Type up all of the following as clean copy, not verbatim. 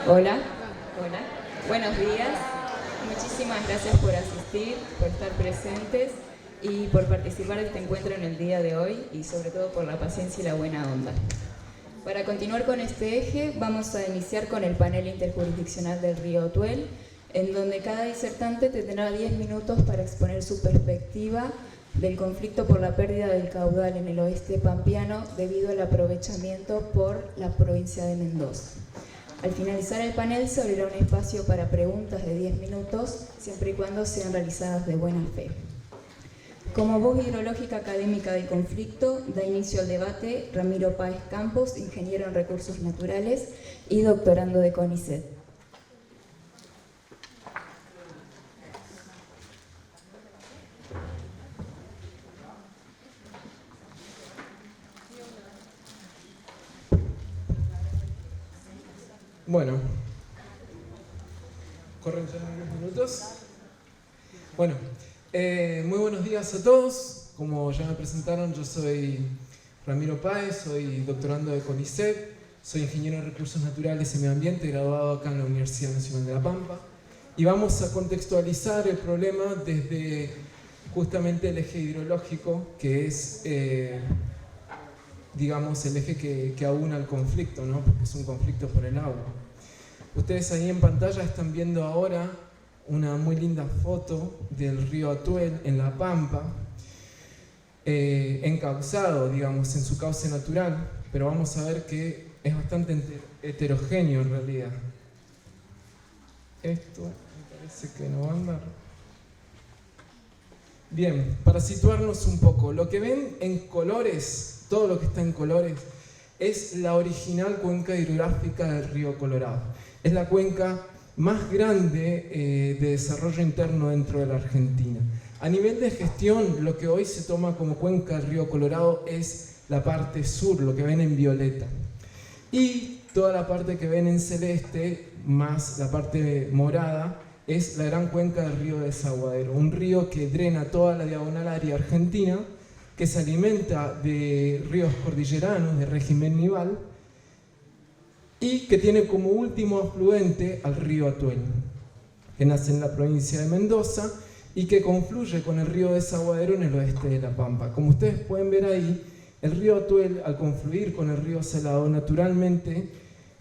Hola, hola, buenos días. Muchísimas gracias por asistir, por estar presentes y por participar de este encuentro en el día de hoy y sobre todo por la paciencia y la buena onda. Para continuar con este eje, vamos a iniciar con el panel interjurisdiccional del río Tuel, en donde cada disertante tendrá 10 minutos para exponer su perspectiva del conflicto por la pérdida del caudal en el oeste pampeano debido al aprovechamiento por la provincia de Mendoza. Al finalizar el panel se abrirá un espacio para preguntas de 10 minutos, siempre y cuando sean realizadas de buena fe. Como voz hidrológica académica del conflicto, da inicio al debate Ramiro Páez Campos, ingeniero en recursos naturales y doctorando de CONICET. Bueno, corren ya unos minutos. Bueno, muy buenos días a todos. Como ya me presentaron, yo soy Ramiro Páez, soy doctorando de CONICET, soy ingeniero en recursos naturales y medio ambiente, graduado acá en la Universidad Nacional de La Pampa. Y vamos a contextualizar el problema desde justamente el eje hidrológico, que es, digamos, el eje que aúna el conflicto, ¿no? Porque es un conflicto por el agua. Ustedes ahí en pantalla están viendo ahora una muy linda foto del río Atuel en La Pampa, encauzado, digamos, en su cauce natural, pero vamos a ver que es bastante heterogéneo en realidad. Esto me parece que no va a andar. Bien, para situarnos un poco, lo que ven en colores, todo lo que está en colores, es la original cuenca hidrográfica del río Colorado. Es la cuenca más grande de desarrollo interno dentro de la Argentina. A nivel de gestión, lo que hoy se toma como cuenca del río Colorado es la parte sur, lo que ven en violeta. Y toda la parte que ven en celeste, más la parte morada, es la gran cuenca del río Desaguadero, un río que drena toda la diagonal área argentina, que se alimenta de ríos cordilleranos de régimen nival y que tiene como último afluente al río Atuel, que nace en la provincia de Mendoza y que confluye con el río Desaguadero en el oeste de La Pampa. Como ustedes pueden ver ahí, el río Atuel, al confluir con el río Salado, naturalmente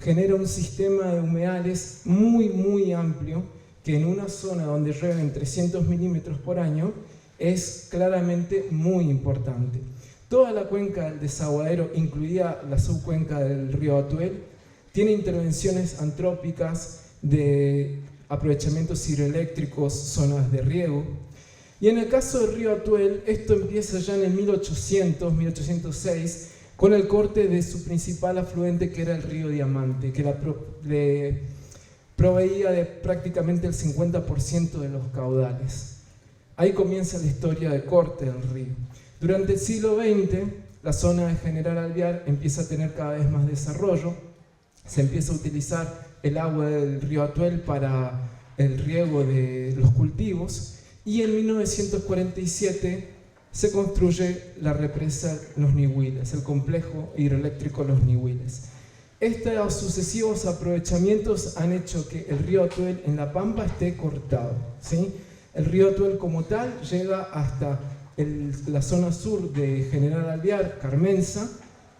genera un sistema de humedales muy amplio, que en una zona donde llueven 300 milímetros por año es claramente muy importante. Toda la cuenca del Desaguadero, incluida la subcuenca del río Atuel, tiene intervenciones antrópicas de aprovechamientos hidroeléctricos, zonas de riego. Y en el caso del río Atuel, esto empieza ya en el 1806, con el corte de su principal afluente, que era el río Diamante, que le proveía de prácticamente el 50% de los caudales. Ahí comienza la historia de corte del río. Durante el siglo XX, la zona de General Alvear empieza a tener cada vez más desarrollo. Se empieza a utilizar el agua del río Atuel para el riego de los cultivos y en 1947 se construye la represa Los Nihuiles, el complejo hidroeléctrico Los Nihuiles. Estos sucesivos aprovechamientos han hecho que el río Atuel en La Pampa esté cortado, ¿sí? El río Atuel como tal llega hasta la zona sur de General Alvear, Carmenza,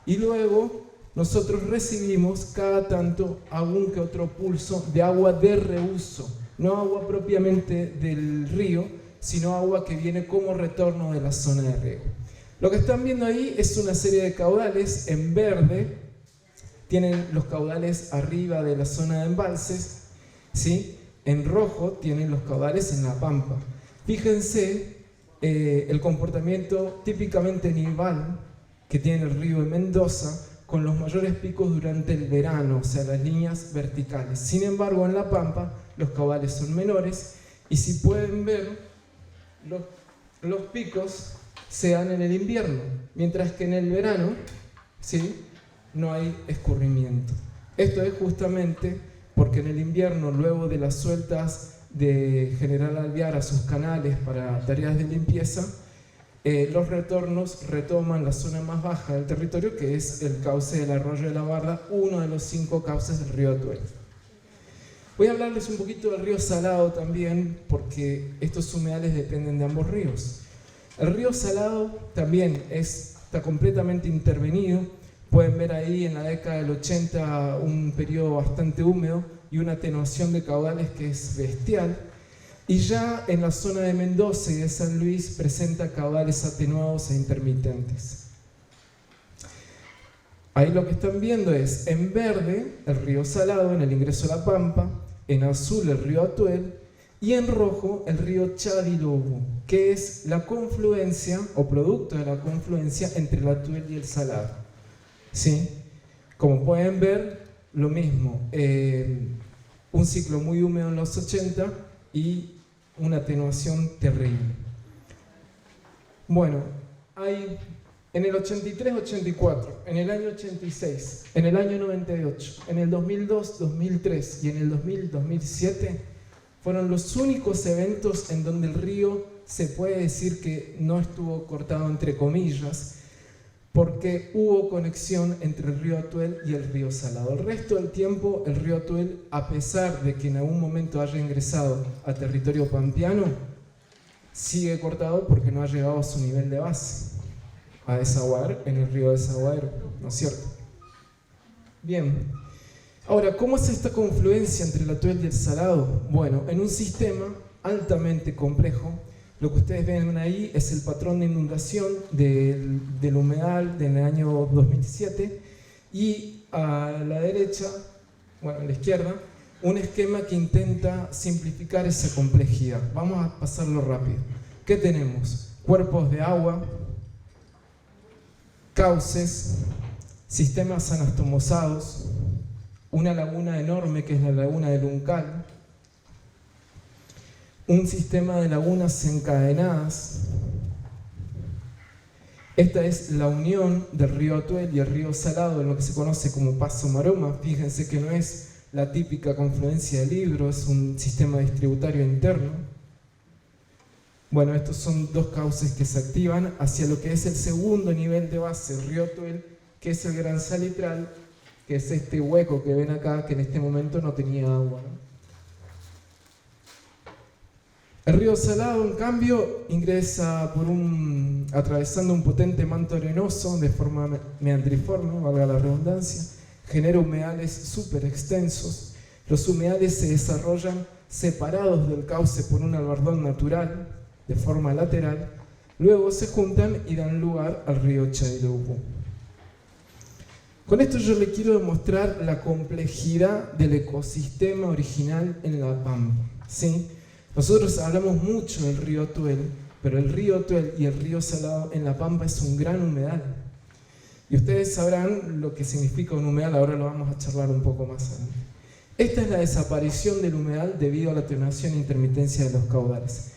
y luego nosotros recibimos cada tanto algún que otro pulso de agua de reuso, no agua propiamente del río, sino agua que viene como retorno de la zona de riego. Lo que están viendo ahí es una serie de caudales en verde. Tienen los caudales arriba de la zona de embalses, ¿sí? En rojo tienen los caudales en La Pampa. Fíjense el comportamiento típicamente nival que tiene el río de Mendoza, con los mayores picos durante el verano, o sea, las líneas verticales. Sin embargo, en La Pampa los caudales son menores y si pueden ver, los picos se dan en el invierno, mientras que en el verano, ¿sí?, no hay escurrimiento. Esto es justamente porque en el invierno, luego de las sueltas de General Alvear a sus canales para tareas de limpieza, los retornos retoman la zona más baja del territorio, que es el cauce del arroyo de la Barda, uno de los 5 cauces del río Atuel. Voy a hablarles un poquito del río Salado también, porque estos humedales dependen de ambos ríos. El río Salado también está completamente intervenido. Pueden ver ahí en la década del 80 un periodo bastante húmedo y una atenuación de caudales que es bestial. Y ya en la zona de Mendoza y de San Luis presenta caudales atenuados e intermitentes. Ahí lo que están viendo es en verde el río Salado en el ingreso a La Pampa, en azul el río Atuel y en rojo el río Chadilobo, que es la confluencia o producto de la confluencia entre el Atuel y el Salado. ¿Sí? Como pueden ver, lo mismo, un ciclo muy húmedo en los 80 y una atenuación terrible. Bueno, hay en el 83-84, en el año 86, en el año 98, en el 2002, 2003 y en el 2000-2007 fueron los únicos eventos en donde el río se puede decir que no estuvo cortado entre comillas, porque hubo conexión entre el río Atuel y el río Salado. El resto del tiempo, el río Atuel, a pesar de que en algún momento haya ingresado a territorio pampeano, sigue cortado porque no ha llegado a su nivel de base, a desaguar en el río Desaguadero, ¿no es cierto? Bien. Ahora, ¿cómo es esta confluencia entre el Atuel y el Salado? Bueno, en un sistema altamente complejo. Lo que ustedes ven ahí es el patrón de inundación del humedal del año 2007 y a la derecha, bueno, a la izquierda, un esquema que intenta simplificar esa complejidad. Vamos a pasarlo rápido. ¿Qué tenemos? Cuerpos de agua, cauces, sistemas anastomosados, una laguna enorme que es la laguna del Uncal, un sistema de lagunas encadenadas. Esta es la unión del río Atuel y el río Salado en lo que se conoce como Paso Maroma. Fíjense que no es la típica confluencia del Libro, es un sistema distributario interno. Bueno, estos son dos cauces que se activan hacia lo que es el segundo nivel de base, el río Atuel, que es el gran salitral, que es este hueco que ven acá, que en este momento no tenía agua, ¿no? El río Salado, en cambio, ingresa atravesando un potente manto arenoso de forma meandriforme, valga la redundancia, genera humedales súper extensos. Los humedales se desarrollan separados del cauce por un albardón natural, de forma lateral, luego se juntan y dan lugar al río Chadilobo. Con esto yo le quiero demostrar la complejidad del ecosistema original en La Pampa, ¿sí? Nosotros hablamos mucho del río Atuel, pero el río Atuel y el río Salado en La Pampa es un gran humedal. Y ustedes sabrán lo que significa un humedal, ahora lo vamos a charlar un poco más adelante. Esta es la desaparición del humedal debido a la atenuación e intermitencia de los caudales.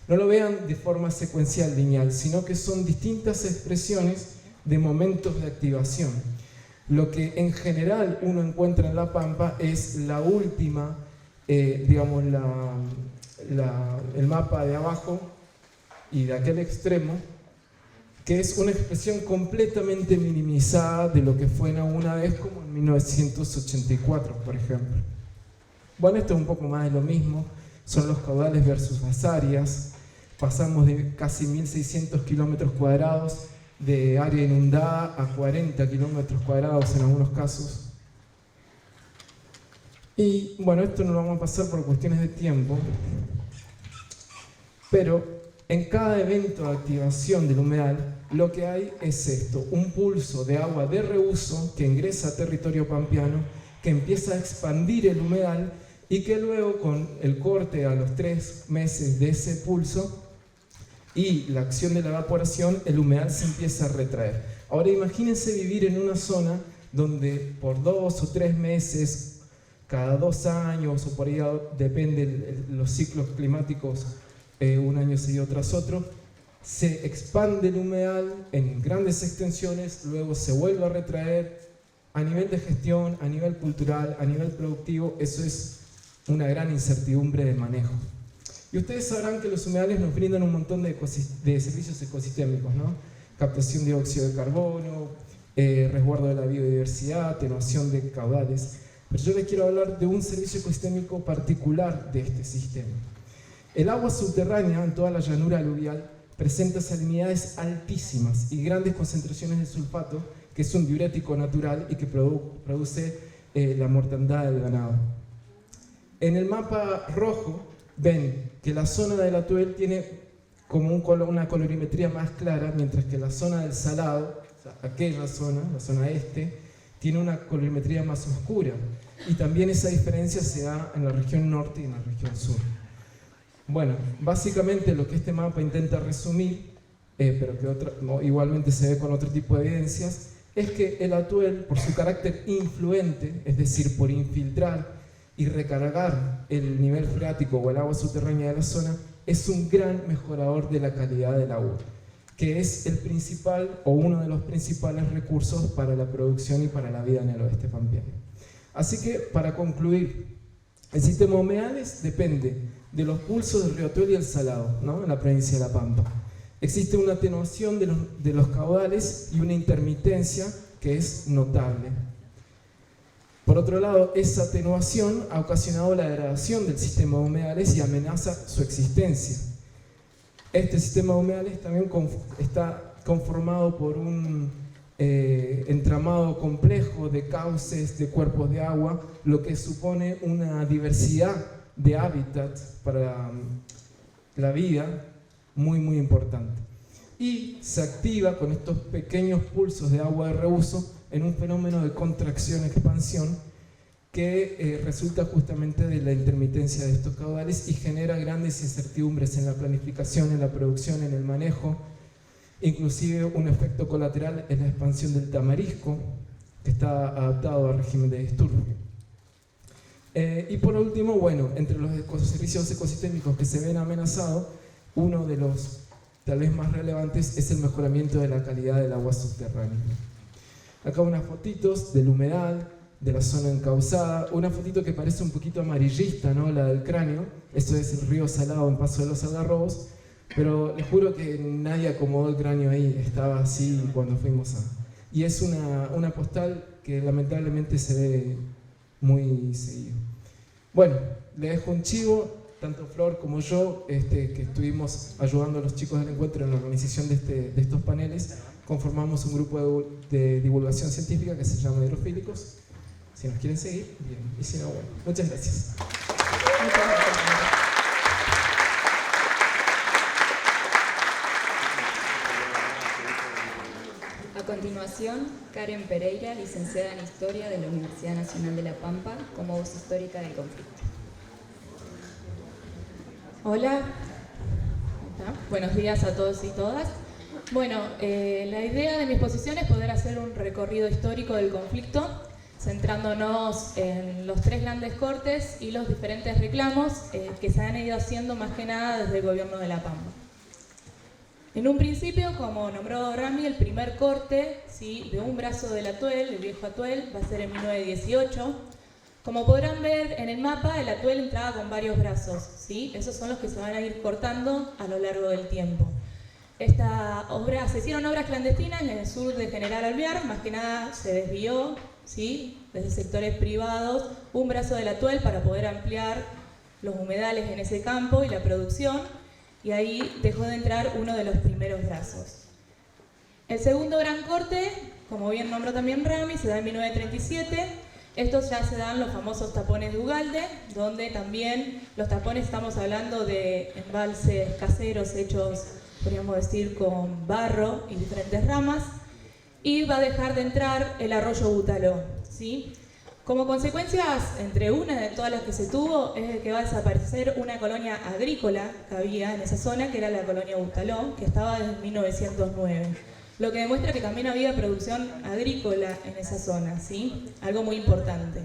No lo vean de forma secuencial, lineal, sino que son distintas expresiones de momentos de activación. Lo que en general uno encuentra en La Pampa es la última, digamos, el mapa de abajo y de aquel extremo, que es una expresión completamente minimizada de lo que fue en alguna vez, como en 1984, por ejemplo. Bueno, esto es un poco más de lo mismo, son los caudales versus las áreas. Pasamos de casi 1.600 kilómetros cuadrados de área inundada a 40 kilómetros cuadrados en algunos casos. Y bueno, esto no lo vamos a pasar por cuestiones de tiempo, pero en cada evento de activación del humedal lo que hay es esto, un pulso de agua de reuso que ingresa a territorio pampeano, que empieza a expandir el humedal y que luego con el corte a los 3 meses de ese pulso y la acción de la evaporación, el humedal se empieza a retraer. Ahora imagínense vivir en una zona donde por 2 o 3 meses, cada 2 años o por ahí depende los ciclos climáticos, un año seguido tras otro, se expande el humedal en grandes extensiones, luego se vuelve a retraer. A nivel de gestión, a nivel cultural, a nivel productivo, eso es una gran incertidumbre de manejo. Y ustedes sabrán que los humedales nos brindan un montón de servicios ecosistémicos, ¿no? Captación de dióxido de carbono, resguardo de la biodiversidad, atenuación de caudales. pero yo les quiero hablar de un servicio ecosistémico particular de este sistema. El agua subterránea en toda la llanura aluvial presenta salinidades altísimas y grandes concentraciones de sulfato, que es un diurético natural y que produce la mortandad del ganado. En el mapa rojo ven que la zona del Atuel tiene como una colorimetría más clara, mientras que la zona del Salado, o sea, aquella zona, la zona este, tiene una colorimetría más oscura. Y también esa diferencia se da en la región norte y en la región sur. Bueno, básicamente lo que este mapa intenta resumir, pero que igualmente se ve con otro tipo de evidencias, es que el Atuel, por su carácter influente, es decir, por infiltrar y recargar el nivel freático o el agua subterránea de la zona, es un gran mejorador de la calidad del agua, que es el principal o uno de los principales recursos para la producción y para la vida en el oeste pampeano. Así que, para concluir, el sistema de humedales depende de los pulsos del río Atuel y el Salado, ¿no?, en la provincia de La Pampa. Existe una atenuación de los caudales y una intermitencia que es notable. Por otro lado, esa atenuación ha ocasionado la degradación del sistema de humedales y amenaza su existencia. Este sistema de humedales también está conformado por un entramado complejo de cauces, de cuerpos de agua, lo que supone una diversidad de hábitats para la vida muy, muy importante. Y se activa con estos pequeños pulsos de agua de reuso en un fenómeno de contracción-expansión que resulta justamente de la intermitencia de estos caudales y genera grandes incertidumbres en la planificación, en la producción, en el manejo, inclusive un efecto colateral en la expansión del tamarisco, que está adaptado al régimen de disturbio. Y por último, bueno, entre los servicios ecosistémicos que se ven amenazados, uno de los tal vez más relevantes es el mejoramiento de la calidad del agua subterránea. Acá unas fotitos del humedal, de la zona encauzada, una fotito que parece un poquito amarillista, ¿no?, la del cráneo. Esto es el río Salado en Paso de los Algarrobos, pero les juro que nadie acomodó el cráneo ahí, estaba así cuando fuimos a... Y es una postal que lamentablemente se ve muy seguido. Bueno, le dejo un chivo, tanto Flor como yo, que estuvimos ayudando a los chicos del encuentro en la organización de estos paneles. Conformamos un grupo de divulgación científica que se llama Hidrofílicos. Si nos quieren seguir, bien. Y si no, bueno. Muchas gracias. A continuación, Karen Pereira, licenciada en Historia de la Universidad Nacional de La Pampa, como voz histórica del conflicto. Hola. Buenos días a todos y todas. Bueno, la idea de mi exposición es poder hacer un recorrido histórico del conflicto, centrándonos en los tres grandes cortes y los diferentes reclamos que se han ido haciendo más que nada desde el gobierno de La Pampa. En un principio, como nombró Rami, el primer corte, ¿sí?, de un brazo del Atuel, el viejo Atuel, va a ser en 1918. Como podrán ver en el mapa, el Atuel entraba con varios brazos, ¿sí? Esos son los que se van a ir cortando a lo largo del tiempo. Se hicieron obras clandestinas en el sur de General Alvear, más que nada se desvió, ¿sí?, desde sectores privados, un brazo del Atuel para poder ampliar los humedales en ese campo y la producción, y ahí dejó de entrar uno de los primeros brazos. El segundo gran corte, como bien nombró también Rami, se da en 1937. Estos ya se dan los famosos tapones de Ugalde, donde también los tapones, estamos hablando de embalses caseros hechos, podríamos decir, con barro y diferentes ramas, y va a dejar de entrar el arroyo Butaló, ¿sí? Como consecuencias, entre una de todas las que se tuvo, es que va a desaparecer una colonia agrícola que había en esa zona, que era la colonia Butaló, que estaba desde 1909. Lo que demuestra que también había producción agrícola en esa zona, ¿sí? Algo muy importante.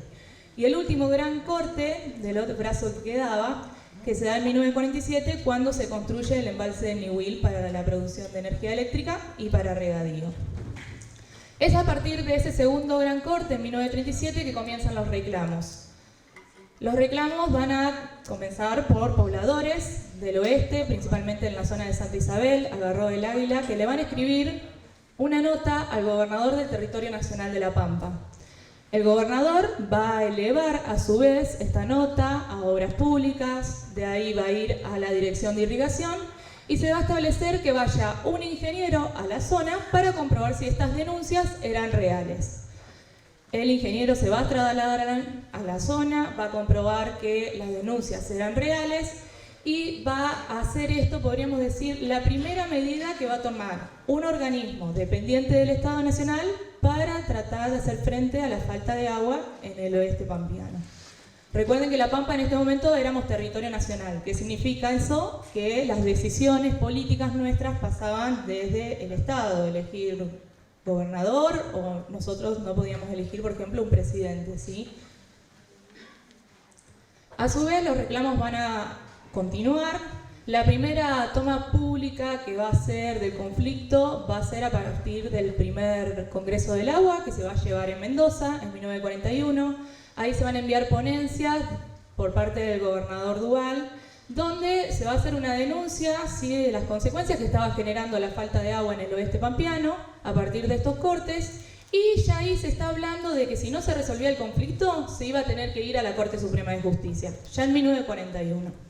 Y el último gran corte del otro brazo que quedaba, que se da en 1947, cuando se construye el embalse de Niwil para la producción de energía eléctrica y para regadío. Es a partir de ese segundo gran corte, en 1937, que comienzan los reclamos. Los reclamos van a comenzar por pobladores del oeste, principalmente en la zona de Santa Isabel, Algarrobo del Águila, que le van a escribir una nota al gobernador del Territorio Nacional de La Pampa. El gobernador va a elevar a su vez esta nota a obras públicas, de ahí va a ir a la dirección de irrigación y se va a establecer que vaya un ingeniero a la zona para comprobar si estas denuncias eran reales. El ingeniero se va a trasladar a la zona, va a comprobar que las denuncias eran reales y va a hacer esto, podríamos decir, la primera medida que va a tomar un organismo dependiente del Estado Nacional para tratar de hacer frente a la falta de agua en el oeste pampeano. Recuerden que La Pampa en este momento éramos territorio nacional. ¿Qué significa eso? Que las decisiones políticas nuestras pasaban desde el Estado, elegir gobernador, o nosotros no podíamos elegir, por ejemplo, un presidente, ¿sí? A su vez, los reclamos van a continuar. La primera toma pública que va a ser del conflicto va a ser a partir del primer Congreso del Agua, que se va a llevar en Mendoza en 1941. Ahí se van a enviar ponencias por parte del gobernador Duval, donde se va a hacer una denuncia, ¿sí?, de las consecuencias que estaba generando la falta de agua en el oeste pampeano a partir de estos cortes, y ya ahí se está hablando de que si no se resolvía el conflicto se iba a tener que ir a la Corte Suprema de Justicia, ya en 1941.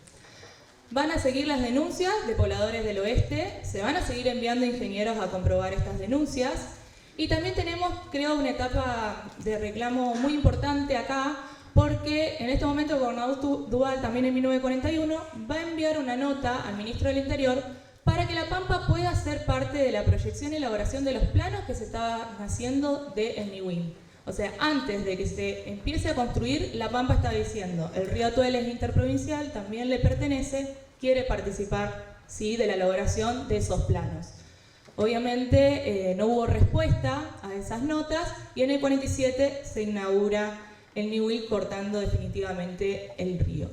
Van a seguir las denuncias de pobladores del oeste, se van a seguir enviando ingenieros a comprobar estas denuncias, y también tenemos, creo, una etapa de reclamo muy importante acá, porque en este momento el gobernador Duval, también en 1941, va a enviar una nota al ministro del Interior para que La Pampa pueda ser parte de la proyección y elaboración de los planos que se estaban haciendo del Niwil. O sea, antes de que se empiece a construir, La Pampa está diciendo, el río Atuel es interprovincial, también le pertenece, quiere participar, ¿sí?, de la elaboración de esos planos. Obviamente no hubo respuesta a esas notas y en el 47 se inaugura el Niwil cortando definitivamente el río.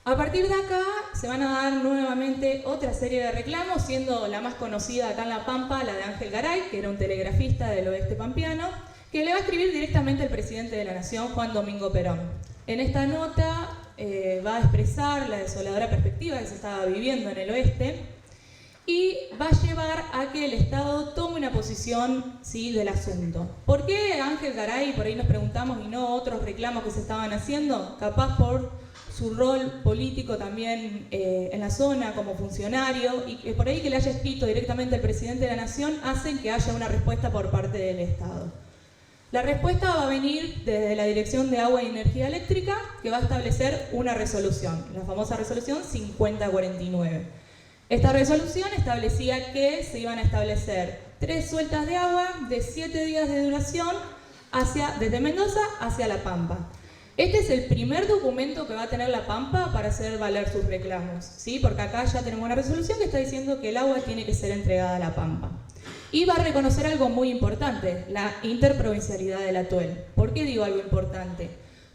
A partir de acá se van a dar nuevamente otra serie de reclamos, siendo la más conocida acá en La Pampa la de Ángel Garay, que era un telegrafista del oeste pampeano, que le va a escribir directamente al presidente de la Nación, Juan Domingo Perón. En esta nota va a expresar la desoladora perspectiva que se estaba viviendo en el oeste y va a llevar a que el Estado tome una posición, ¿sí?, del asunto. ¿Por qué Ángel Garay? Por ahí nos preguntamos, y no otros reclamos que se estaban haciendo, capaz por su rol político también en la zona como funcionario, y que por ahí que le haya escrito directamente al presidente de la Nación hacen que haya una respuesta por parte del Estado. La respuesta va a venir desde la Dirección de Agua y Energía Eléctrica, que va a establecer una resolución, la famosa resolución 5049. Esta resolución establecía que se iban a establecer 3 sueltas de agua de 7 días de duración desde Mendoza hacia La Pampa. Este es el primer documento que va a tener La Pampa para hacer valer sus reclamos, ¿sí? Porque acá ya tenemos una resolución que está diciendo que el agua tiene que ser entregada a La Pampa. Y va a reconocer algo muy importante, la interprovincialidad del Atuel. ¿Por qué digo algo importante?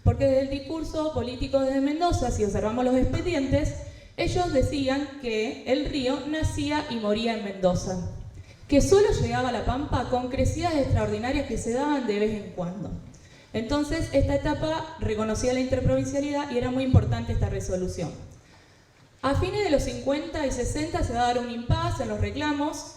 Porque desde el discurso político desde Mendoza, si observamos los expedientes, ellos decían que el río nacía y moría en Mendoza, que solo llegaba a La Pampa con crecidas extraordinarias que se daban de vez en cuando. Entonces, esta etapa reconocía la interprovincialidad y era muy importante esta resolución. A fines de los 50 y 60 se va a dar un impasse en los reclamos.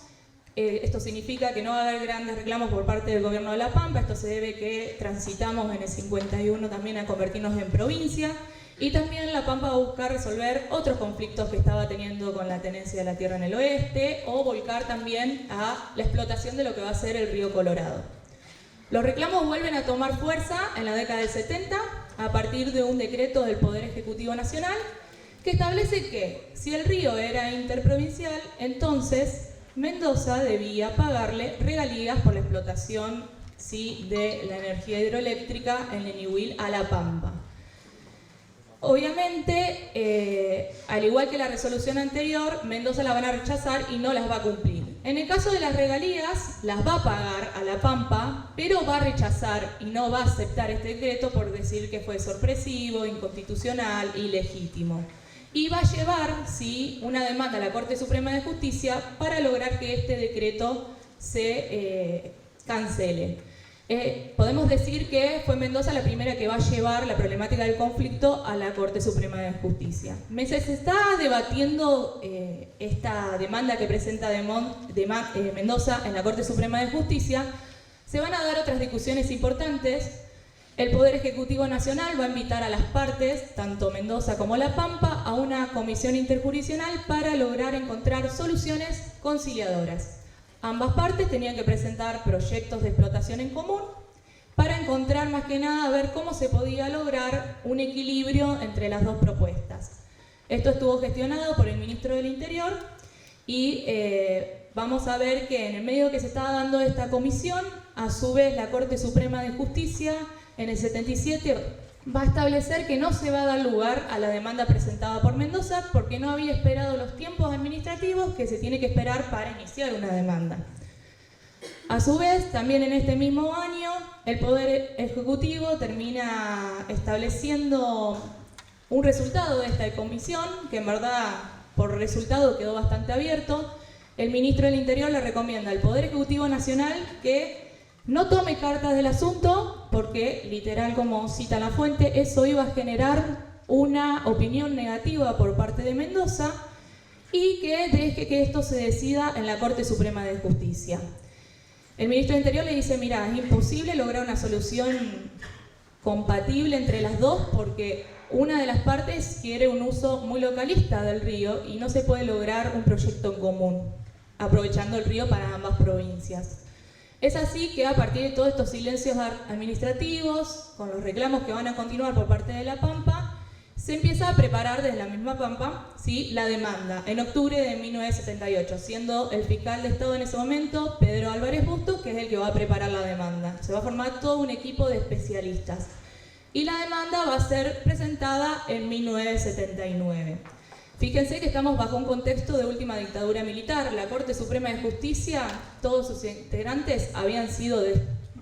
Esto significa que no va a haber grandes reclamos por parte del gobierno de La Pampa. Esto se debe que transitamos en el 51 también a convertirnos en provincia. Y también La Pampa va a buscar resolver otros conflictos que estaba teniendo con la tenencia de la tierra en el oeste o volcar también a la explotación de lo que va a ser el río Colorado. Los reclamos vuelven a tomar fuerza en la década del 70 a partir de un decreto del Poder Ejecutivo Nacional que establece que si el río era interprovincial, entonces Mendoza debía pagarle regalías por la explotación, ¿sí?, de la energía hidroeléctrica en el Niwil a La Pampa. Obviamente, al igual que la resolución anterior, Mendoza la van a rechazar y no las va a cumplir. En el caso de las regalías, las va a pagar a La Pampa, pero va a rechazar y no va a aceptar este decreto por decir que fue sorpresivo, inconstitucional, ilegítimo. Y va a llevar, sí, una demanda a la Corte Suprema de Justicia para lograr que este decreto se cancele. Podemos decir que fue Mendoza la primera que va a llevar la problemática del conflicto a la Corte Suprema de Justicia. Se está debatiendo esta demanda que presenta Mendoza en la Corte Suprema de Justicia. Se van a dar otras discusiones importantes. El Poder Ejecutivo Nacional va a invitar a las partes, tanto Mendoza como La Pampa, a una comisión interjurisdiccional para lograr encontrar soluciones conciliadoras. Ambas partes tenían que presentar proyectos de explotación en común para encontrar más que nada, ver cómo se podía lograr un equilibrio entre las dos propuestas. Esto estuvo gestionado por el Ministro del Interior y vamos a ver que en el medio que se estaba dando esta comisión, a su vez la Corte Suprema de Justicia en el 77 va a establecer que no se va a dar lugar a la demanda presentada por Mendoza porque no había esperado los tiempos administrativos que se tiene que esperar para iniciar una demanda. A su vez, también en este mismo año, el Poder Ejecutivo termina estableciendo un resultado de esta comisión, que en verdad por resultado quedó bastante abierto. El Ministro del Interior le recomienda al Poder Ejecutivo Nacional que no tome cartas del asunto, porque, literal como cita la fuente, eso iba a generar una opinión negativa por parte de Mendoza y que deje que esto se decida en la Corte Suprema de Justicia. El Ministro del Interior le dice, mira, es imposible lograr una solución compatible entre las dos porque una de las partes quiere un uso muy localista del río y no se puede lograr un proyecto en común, aprovechando el río para ambas provincias. Es así que a partir de todos estos silencios administrativos, con los reclamos que van a continuar por parte de La Pampa, se empieza a preparar desde la misma Pampa, ¿sí?, la demanda en octubre de 1978, siendo el fiscal de Estado en ese momento Pedro Álvarez Bustos, que es el que va a preparar la demanda. Se va a formar todo un equipo de especialistas. Y la demanda va a ser presentada en 1979. Fíjense que estamos bajo un contexto de última dictadura militar. La Corte Suprema de Justicia, todos sus integrantes habían sido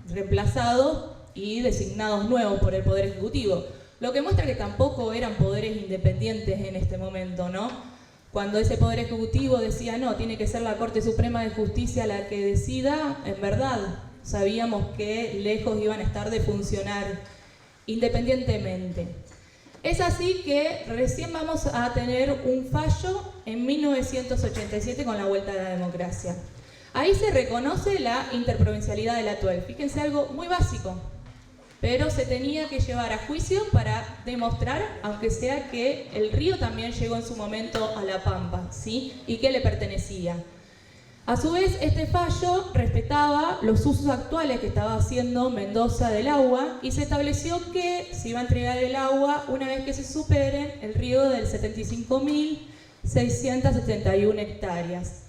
reemplazados y designados nuevos por el Poder Ejecutivo, lo que muestra que tampoco eran poderes independientes en este momento, ¿no? Cuando ese Poder Ejecutivo decía, no, tiene que ser la Corte Suprema de Justicia la que decida, en verdad sabíamos que lejos iban a estar de funcionar independientemente. Es así que recién vamos a tener un fallo en 1987 con la vuelta a la democracia. Ahí se reconoce la interprovincialidad de la TUEL. Fíjense, algo muy básico, pero se tenía que llevar a juicio para demostrar, aunque sea, que el río también llegó en su momento a La Pampa, ¿sí?, y que le pertenecía. A su vez, este fallo respetaba los usos actuales que estaba haciendo Mendoza del agua y se estableció que se iba a entregar el agua una vez que se superen el río del 75.671 hectáreas.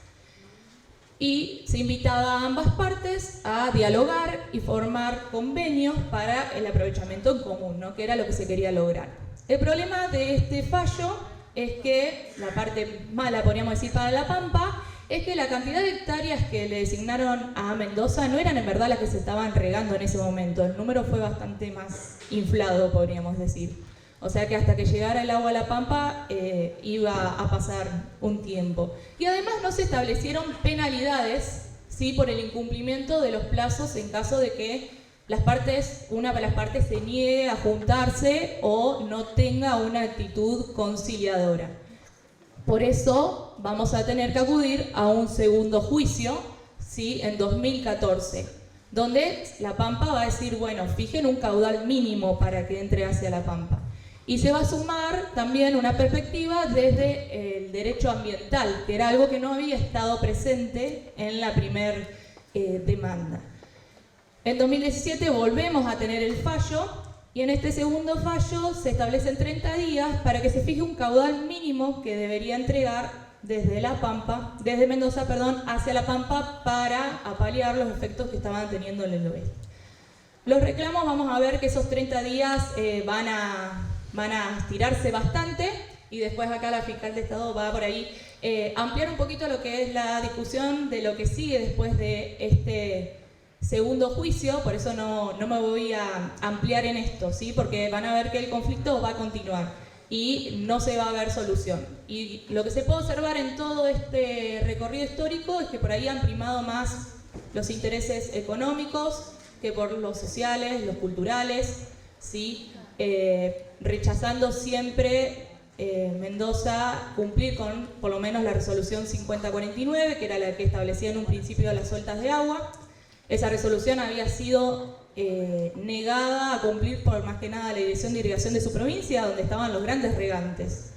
Y se invitaba a ambas partes a dialogar y formar convenios para el aprovechamiento en común, ¿no?, que era lo que se quería lograr. El problema de este fallo es que, la parte mala, podríamos decir, para La Pampa, es que la cantidad de hectáreas que le designaron a Mendoza no eran en verdad las que se estaban regando en ese momento. El número fue bastante más inflado, podríamos decir. O sea que hasta que llegara el agua a La Pampa iba a pasar un tiempo. Y además no se establecieron penalidades, ¿sí?, por el incumplimiento de los plazos en caso de que una de las partes se niegue a juntarse o no tenga una actitud conciliadora. Por eso vamos a tener que acudir a un segundo juicio, ¿sí?, en 2014, donde La Pampa va a decir, bueno, fijen un caudal mínimo para que entre hacia La Pampa. Y se va a sumar también una perspectiva desde el derecho ambiental, que era algo que no había estado presente en la primera demanda. En 2017 volvemos a tener el fallo, y en este segundo fallo se establecen 30 días para que se fije un caudal mínimo que debería entregar desde Mendoza, hacia La Pampa para paliar los efectos que estaban teniendo en el oeste. Los reclamos, vamos a ver que esos 30 días van a estirarse bastante, y después acá la fiscal de Estado va por ahí ampliar un poquito lo que es la discusión de lo que sigue después de este segundo juicio. Por eso no me voy a ampliar en esto, ¿sí?, porque van a ver que el conflicto va a continuar y no se va a ver solución. Y lo que se puede observar en todo este recorrido histórico es que por ahí han primado más los intereses económicos que por los sociales, los culturales, ¿sí?, rechazando siempre Mendoza cumplir con por lo menos la resolución 5049, que era la que establecía en un principio las sueltas de agua. Esa resolución había sido negada a cumplir por más que nada la Dirección de Irrigación de su provincia, donde estaban los grandes regantes.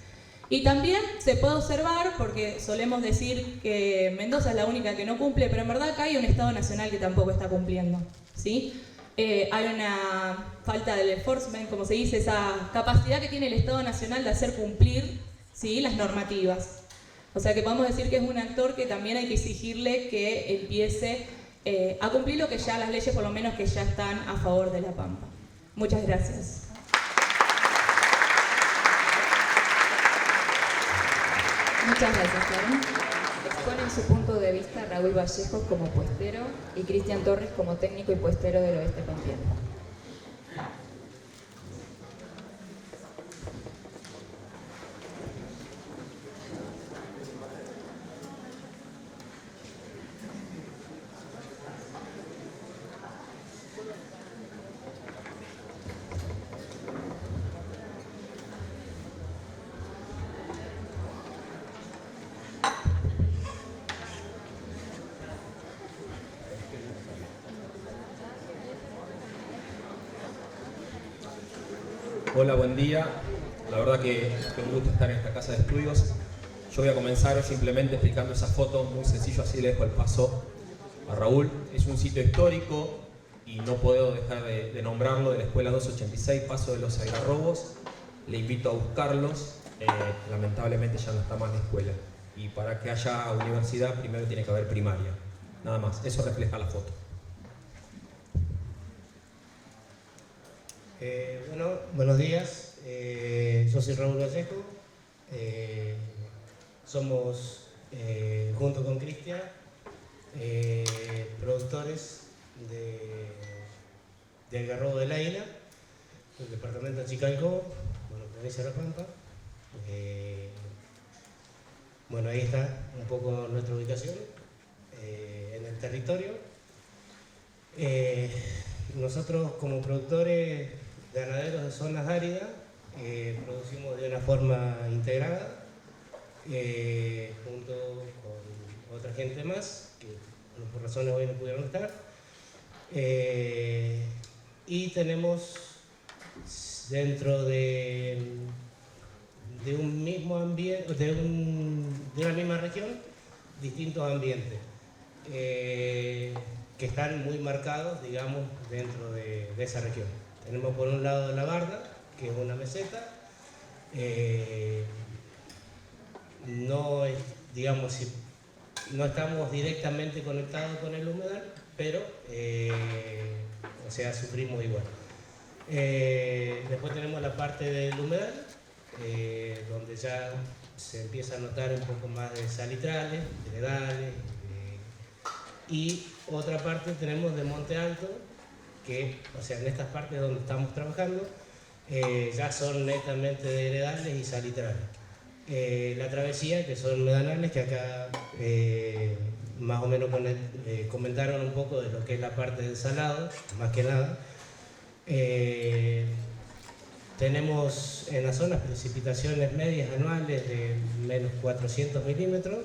Y también se puede observar, porque solemos decir que Mendoza es la única que no cumple, pero en verdad acá hay un Estado nacional que tampoco está cumpliendo, ¿sí? Hay una falta del enforcement, como se dice, esa capacidad que tiene el Estado nacional de hacer cumplir, ¿sí?, las normativas. O sea que podemos decir que es un actor que también hay que exigirle que empiece a cumplir lo que ya las leyes, por lo menos, que ya están a favor de La Pampa. Muchas gracias. Muchas gracias, Karen. Exponen su punto de vista Raúl Vallejos como puestero y Cristian Torres como técnico y puestero del Oeste Pampeano. Hola, buen día. La verdad que un gusto estar en esta casa de estudios. Yo voy a comenzar simplemente explicando esa foto, muy sencillo, así le dejo el paso a Raúl. Es un sitio histórico y no puedo dejar de nombrarlo, de la Escuela 286, Paso de los Algarrobos. Le invito a buscarlos. Lamentablemente ya no está más la escuela. Y para que haya universidad, primero tiene que haber primaria. Nada más, eso refleja la foto. Bueno, buenos días. Yo soy Raúl Vallejo. Somos, junto con Cristian, productores de Algarrobo del Águila, del departamento de Chicalcó, bueno, provincia de La Pampa. Bueno, ahí está un poco nuestra ubicación en el territorio. Nosotros, como productores ganaderos de zonas áridas, producimos de una forma integrada, junto con otra gente más, que por razones hoy no pudieron estar. Y tenemos dentro de un mismo ambiente, de una misma región, distintos ambientes que están muy marcados, digamos, dentro de esa región. Tenemos por un lado la Barda, que es una meseta. No es, digamos, no estamos directamente conectados con el humedal, pero, o sea, sufrimos igual. Después tenemos la parte del humedal, donde ya se empieza a notar un poco más de salitrales, de heredales, y otra parte tenemos de Monte Alto, que, o sea, en estas partes donde estamos trabajando, ya son netamente de heredales y salitrales. La travesía, que son medanales, que acá más o menos comentaron un poco de lo que es la parte del salado, más que nada. Tenemos en la zona precipitaciones medias anuales de menos 400 milímetros,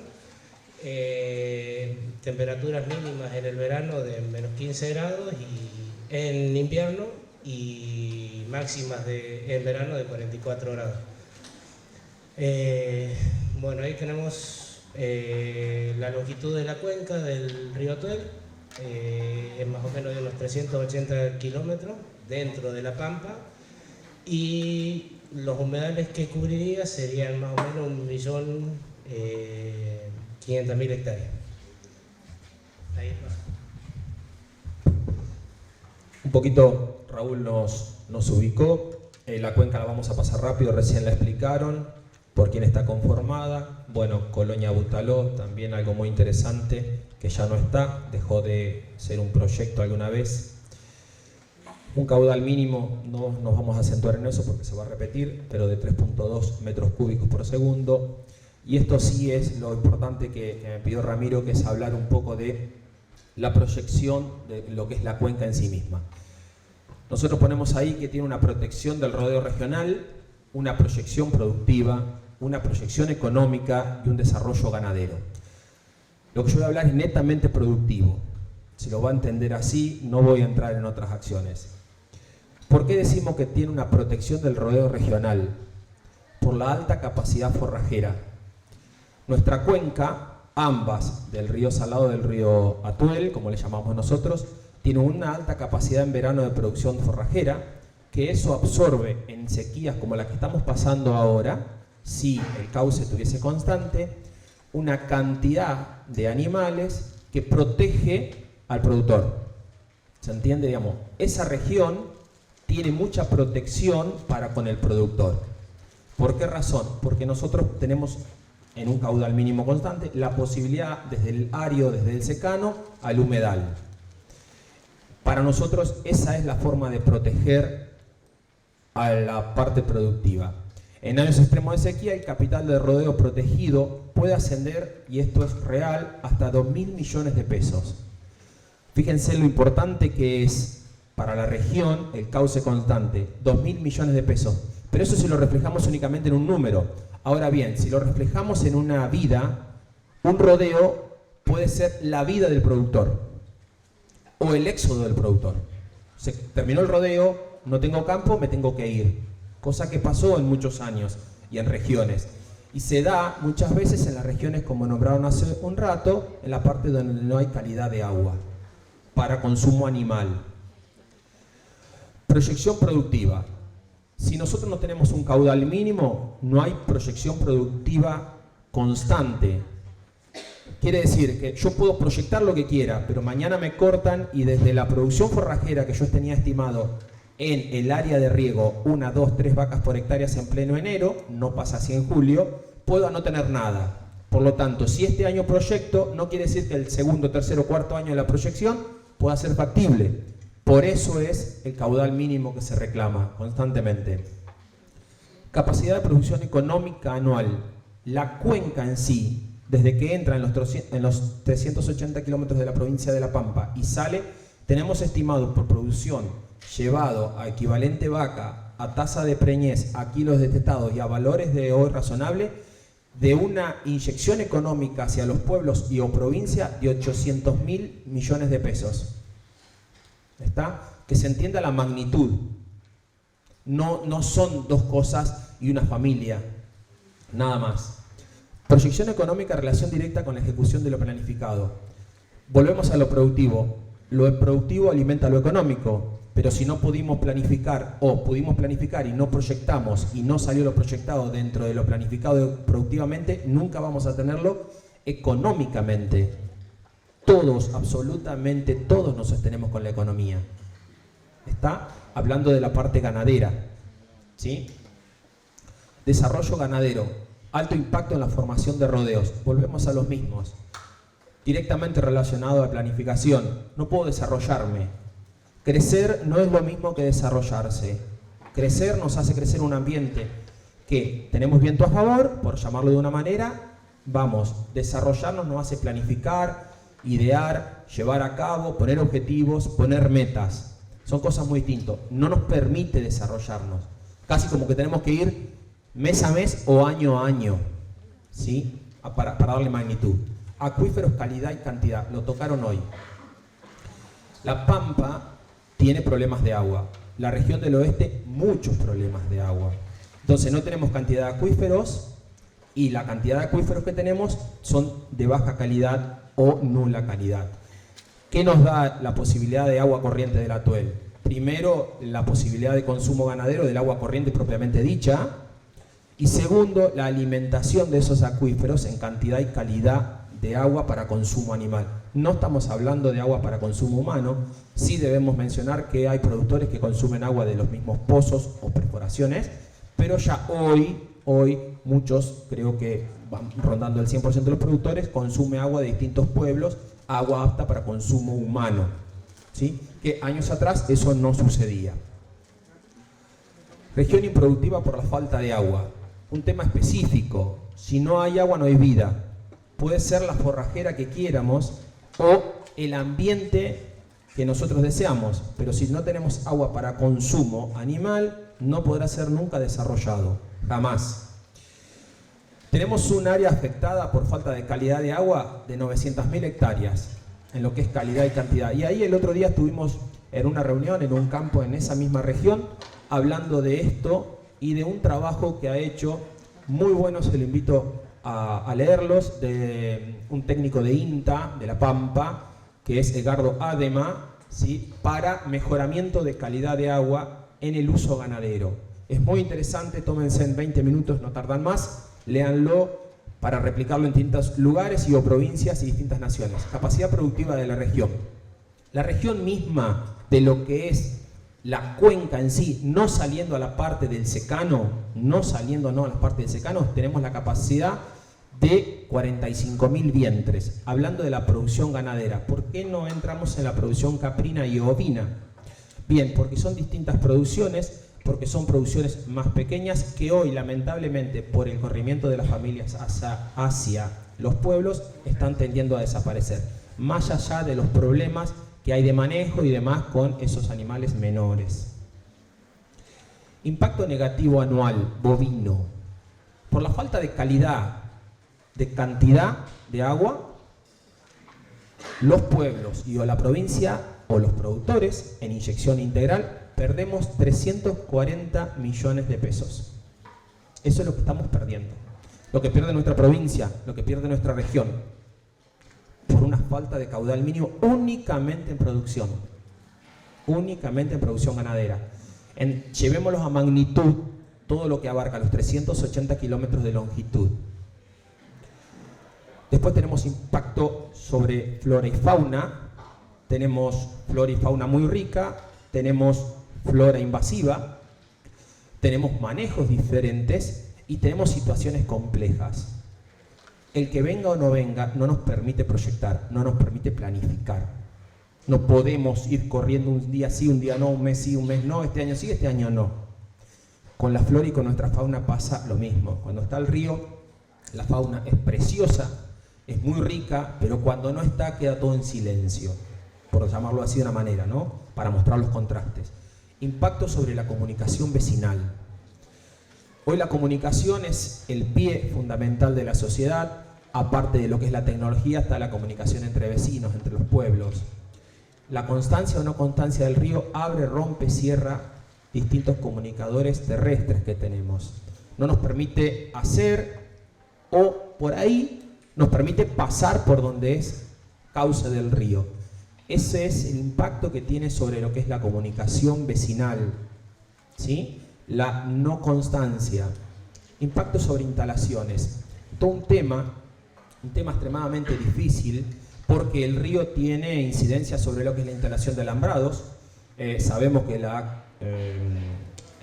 temperaturas mínimas en el verano de menos 15 grados y en invierno, y máximas en verano de 44 grados. Bueno, ahí tenemos la longitud de la cuenca del río Tuel, es más o menos de unos 380 kilómetros dentro de La Pampa, y los humedales que cubriría serían más o menos 1.500.000 hectáreas. Ahí está. Un poquito Raúl nos ubicó. La cuenca la vamos a pasar rápido, recién la explicaron. ¿Por quién está conformada? Bueno, Colonia Butaló, también algo muy interesante, que ya no está, dejó de ser un proyecto alguna vez. Un caudal mínimo, no nos vamos a acentuar en eso porque se va a repetir, pero de 3.2 metros cúbicos por segundo. Y esto sí es lo importante que me pidió Ramiro, que es hablar un poco de la proyección de lo que es la cuenca en sí misma. Nosotros ponemos ahí que tiene una protección del rodeo regional, una proyección productiva, una proyección económica y un desarrollo ganadero. Lo que yo voy a hablar es netamente productivo, se lo va a entender así, no voy a entrar en otras acciones. ¿Por qué decimos que tiene una protección del rodeo regional? Por la alta capacidad forrajera. Nuestra cuenca, ambas, del río Salado y del río Atuel, como le llamamos nosotros, tiene una alta capacidad en verano de producción forrajera, que eso absorbe en sequías como la que estamos pasando ahora, si el cauce estuviese constante, una cantidad de animales que protege al productor. ¿Se entiende? Digamos, esa región tiene mucha protección para con el productor. ¿Por qué razón? Porque nosotros tenemos en un caudal mínimo constante la posibilidad desde el árido, desde el secano al humedal. Para nosotros esa es la forma de proteger a la parte productiva. En años extremos de sequía, el capital de rodeo protegido puede ascender, y esto es real, hasta 2.000 millones de pesos. Fíjense lo importante que es para la región el cauce constante, 2.000 millones de pesos. Pero eso si lo reflejamos únicamente en un número. Ahora bien, si lo reflejamos en una vida, un rodeo puede ser la vida del productor o el éxodo del productor. Se terminó el rodeo, no tengo campo, me tengo que ir. Cosa que pasó en muchos años y en regiones. Y se da muchas veces en las regiones, como nombraron hace un rato, en la parte donde no hay calidad de agua para consumo animal. Proyección productiva. Si nosotros no tenemos un caudal mínimo, no hay proyección productiva constante. Quiere decir que yo puedo proyectar lo que quiera, pero mañana me cortan y desde la producción forrajera que yo tenía estimado en el área de riego, 1, 2, 3 vacas por hectárea en pleno enero, no pasa así en julio, puedo no tener nada. Por lo tanto, si este año proyecto, no quiere decir que el segundo, tercero, cuarto año de la proyección pueda ser factible. Por eso es el caudal mínimo que se reclama constantemente. Capacidad de producción económica anual. La cuenca en sí, desde que entra en los 380 kilómetros de la provincia de La Pampa y sale, tenemos estimado por producción llevado a equivalente vaca, a tasa de preñez, a kilos detectados y a valores de hoy razonable, de una inyección económica hacia los pueblos y o provincia de 800.000 millones de pesos. ¿Está? Que se entienda la magnitud. No son dos cosas y una familia, nada más. Proyección económica, relación directa con la ejecución de lo planificado. Volvemos a lo productivo. Lo productivo alimenta lo económico, pero si no pudimos planificar o pudimos planificar y no proyectamos y no salió lo proyectado dentro de lo planificado productivamente, nunca vamos a tenerlo económicamente. Todos, absolutamente todos nos sostenemos con la economía. ¿Está? Hablando de la parte ganadera, ¿sí? Desarrollo ganadero, alto impacto en la formación de rodeos. Volvemos a los mismos. Directamente relacionado a planificación. No puedo desarrollarme. Crecer no es lo mismo que desarrollarse. Crecer nos hace crecer un ambiente que tenemos viento a favor, por llamarlo de una manera. Vamos, desarrollarnos nos hace planificar, idear, llevar a cabo, poner objetivos, poner metas. Son cosas muy distintas. No nos permite desarrollarnos. Casi como que tenemos que ir mes a mes o año a año, ¿sí? Para darle magnitud. Acuíferos, calidad y cantidad. Lo tocaron hoy. La Pampa tiene problemas de agua. La región del oeste, muchos problemas de agua. Entonces no tenemos cantidad de acuíferos y la cantidad de acuíferos que tenemos son de baja calidad o nula calidad. ¿Qué nos da la posibilidad de agua corriente del Atuel? Primero, la posibilidad de consumo ganadero del agua corriente propiamente dicha. Y segundo, la alimentación de esos acuíferos en cantidad y calidad de agua para consumo animal. No estamos hablando de agua para consumo humano. Sí debemos mencionar que hay productores que consumen agua de los mismos pozos o perforaciones, pero ya hoy muchos, creo que van rondando el 100% de los productores, consume agua de distintos pueblos, agua apta para consumo humano, ¿sí? Que años atrás eso no sucedía. Región improductiva por la falta de agua. Un tema específico. Si no hay agua no hay vida. Puede ser la forrajera que quieramos o el ambiente que nosotros deseamos, pero si no tenemos agua para consumo animal, no podrá ser nunca desarrollado, jamás. Tenemos un área afectada por falta de calidad de agua de 900.000 hectáreas. en lo que es calidad y cantidad. Y ahí el otro día estuvimos en una reunión, en un campo en esa misma región, hablando de esto y de un trabajo que ha hecho muy bueno, se lo invito a leerlos, de un técnico de INTA, de La Pampa, que es Edgardo Adema, ¿sí? Para mejoramiento de calidad de agua en el uso ganadero. Es muy interesante, tómense en 20 minutos, no tardan más, léanlo para replicarlo en distintos lugares y o provincias y distintas naciones. Capacidad productiva de la región. La región misma de lo que es la cuenca en sí, no saliendo a la parte del secano, a la parte del secano, tenemos la capacidad de 45.000 vientres. Hablando de la producción ganadera, ¿por qué no entramos en la producción caprina y ovina? Bien, porque son distintas producciones, porque son producciones más pequeñas que hoy, lamentablemente, por el corrimiento de las familias hacia los pueblos, están tendiendo a desaparecer. Más allá de los problemas que hay de manejo y demás con esos animales menores. Impacto negativo anual, bovino. Por la falta de calidad, de cantidad de agua, los pueblos y o la provincia o los productores en inyección integral perdemos 340 millones de pesos. Eso es lo que estamos perdiendo. Lo que pierde nuestra provincia, lo que pierde nuestra región, por una falta de caudal mínimo únicamente en producción ganadera. Llevémoslos a magnitud, todo lo que abarca los 380 kilómetros de longitud. Después tenemos impacto sobre flora y fauna. Tenemos flora y fauna muy rica, tenemos flora invasiva, tenemos manejos diferentes y tenemos situaciones complejas. El que venga o no venga no nos permite proyectar, no nos permite planificar. No podemos ir corriendo un día sí, un día no, un mes sí, un mes no, este año sí, este año no. Con la flora y con nuestra fauna pasa lo mismo. Cuando está el río, la fauna es preciosa, es muy rica, pero cuando no está queda todo en silencio, por llamarlo así de una manera, ¿no? Para mostrar los contrastes. Impacto sobre la comunicación vecinal. Hoy la comunicación es el pie fundamental de la sociedad. Aparte de lo que es la tecnología, está la comunicación entre vecinos, entre los pueblos. La constancia o no constancia del río abre, rompe, cierra distintos comunicadores terrestres que tenemos. No nos permite hacer, o por ahí nos permite pasar por donde es cauce del río. Ese es el impacto que tiene sobre lo que es la comunicación vecinal, ¿sí? La no constancia. Impacto sobre instalaciones. Todo un tema extremadamente difícil, porque el río tiene incidencia sobre lo que es la instalación de alambrados. Sabemos que la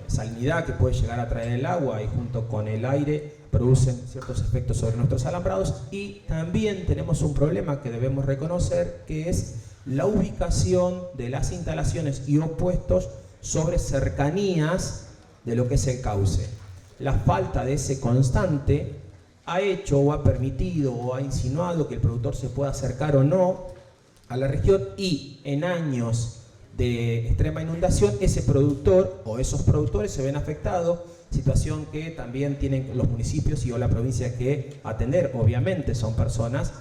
salinidad que puede llegar a traer el agua y junto con el aire producen ciertos efectos sobre nuestros alambrados, y también tenemos un problema que debemos reconocer, que es la ubicación de las instalaciones y opuestos sobre cercanías de lo que es el cauce. La falta de ese constante ha hecho o ha permitido o ha insinuado que el productor se pueda acercar o no a la región, y en años de extrema inundación ese productor o esos productores se ven afectados, situación que también tienen los municipios y o la provincia que atender, obviamente son personas.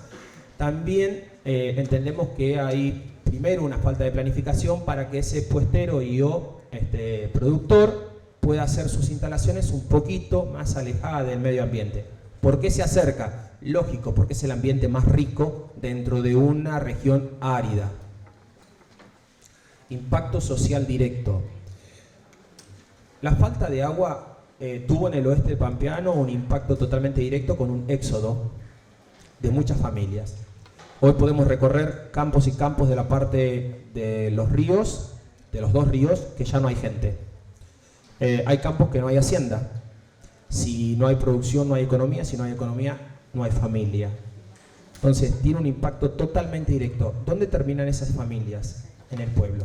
También entendemos que hay primero una falta de planificación para que ese puestero y o productor pueda hacer sus instalaciones un poquito más alejada del medio ambiente. ¿Por qué se acerca? Lógico, porque es el ambiente más rico dentro de una región árida. Impacto social directo. La falta de agua tuvo en el oeste pampeano un impacto totalmente directo con un éxodo de muchas familias. Hoy podemos recorrer campos y campos de la parte de los ríos, de los dos ríos, que ya no hay gente. Hay campos que no hay hacienda. Si no hay producción, no hay economía. Si no hay economía, no hay familia. Entonces, tiene un impacto totalmente directo. ¿Dónde terminan esas familias? En el pueblo.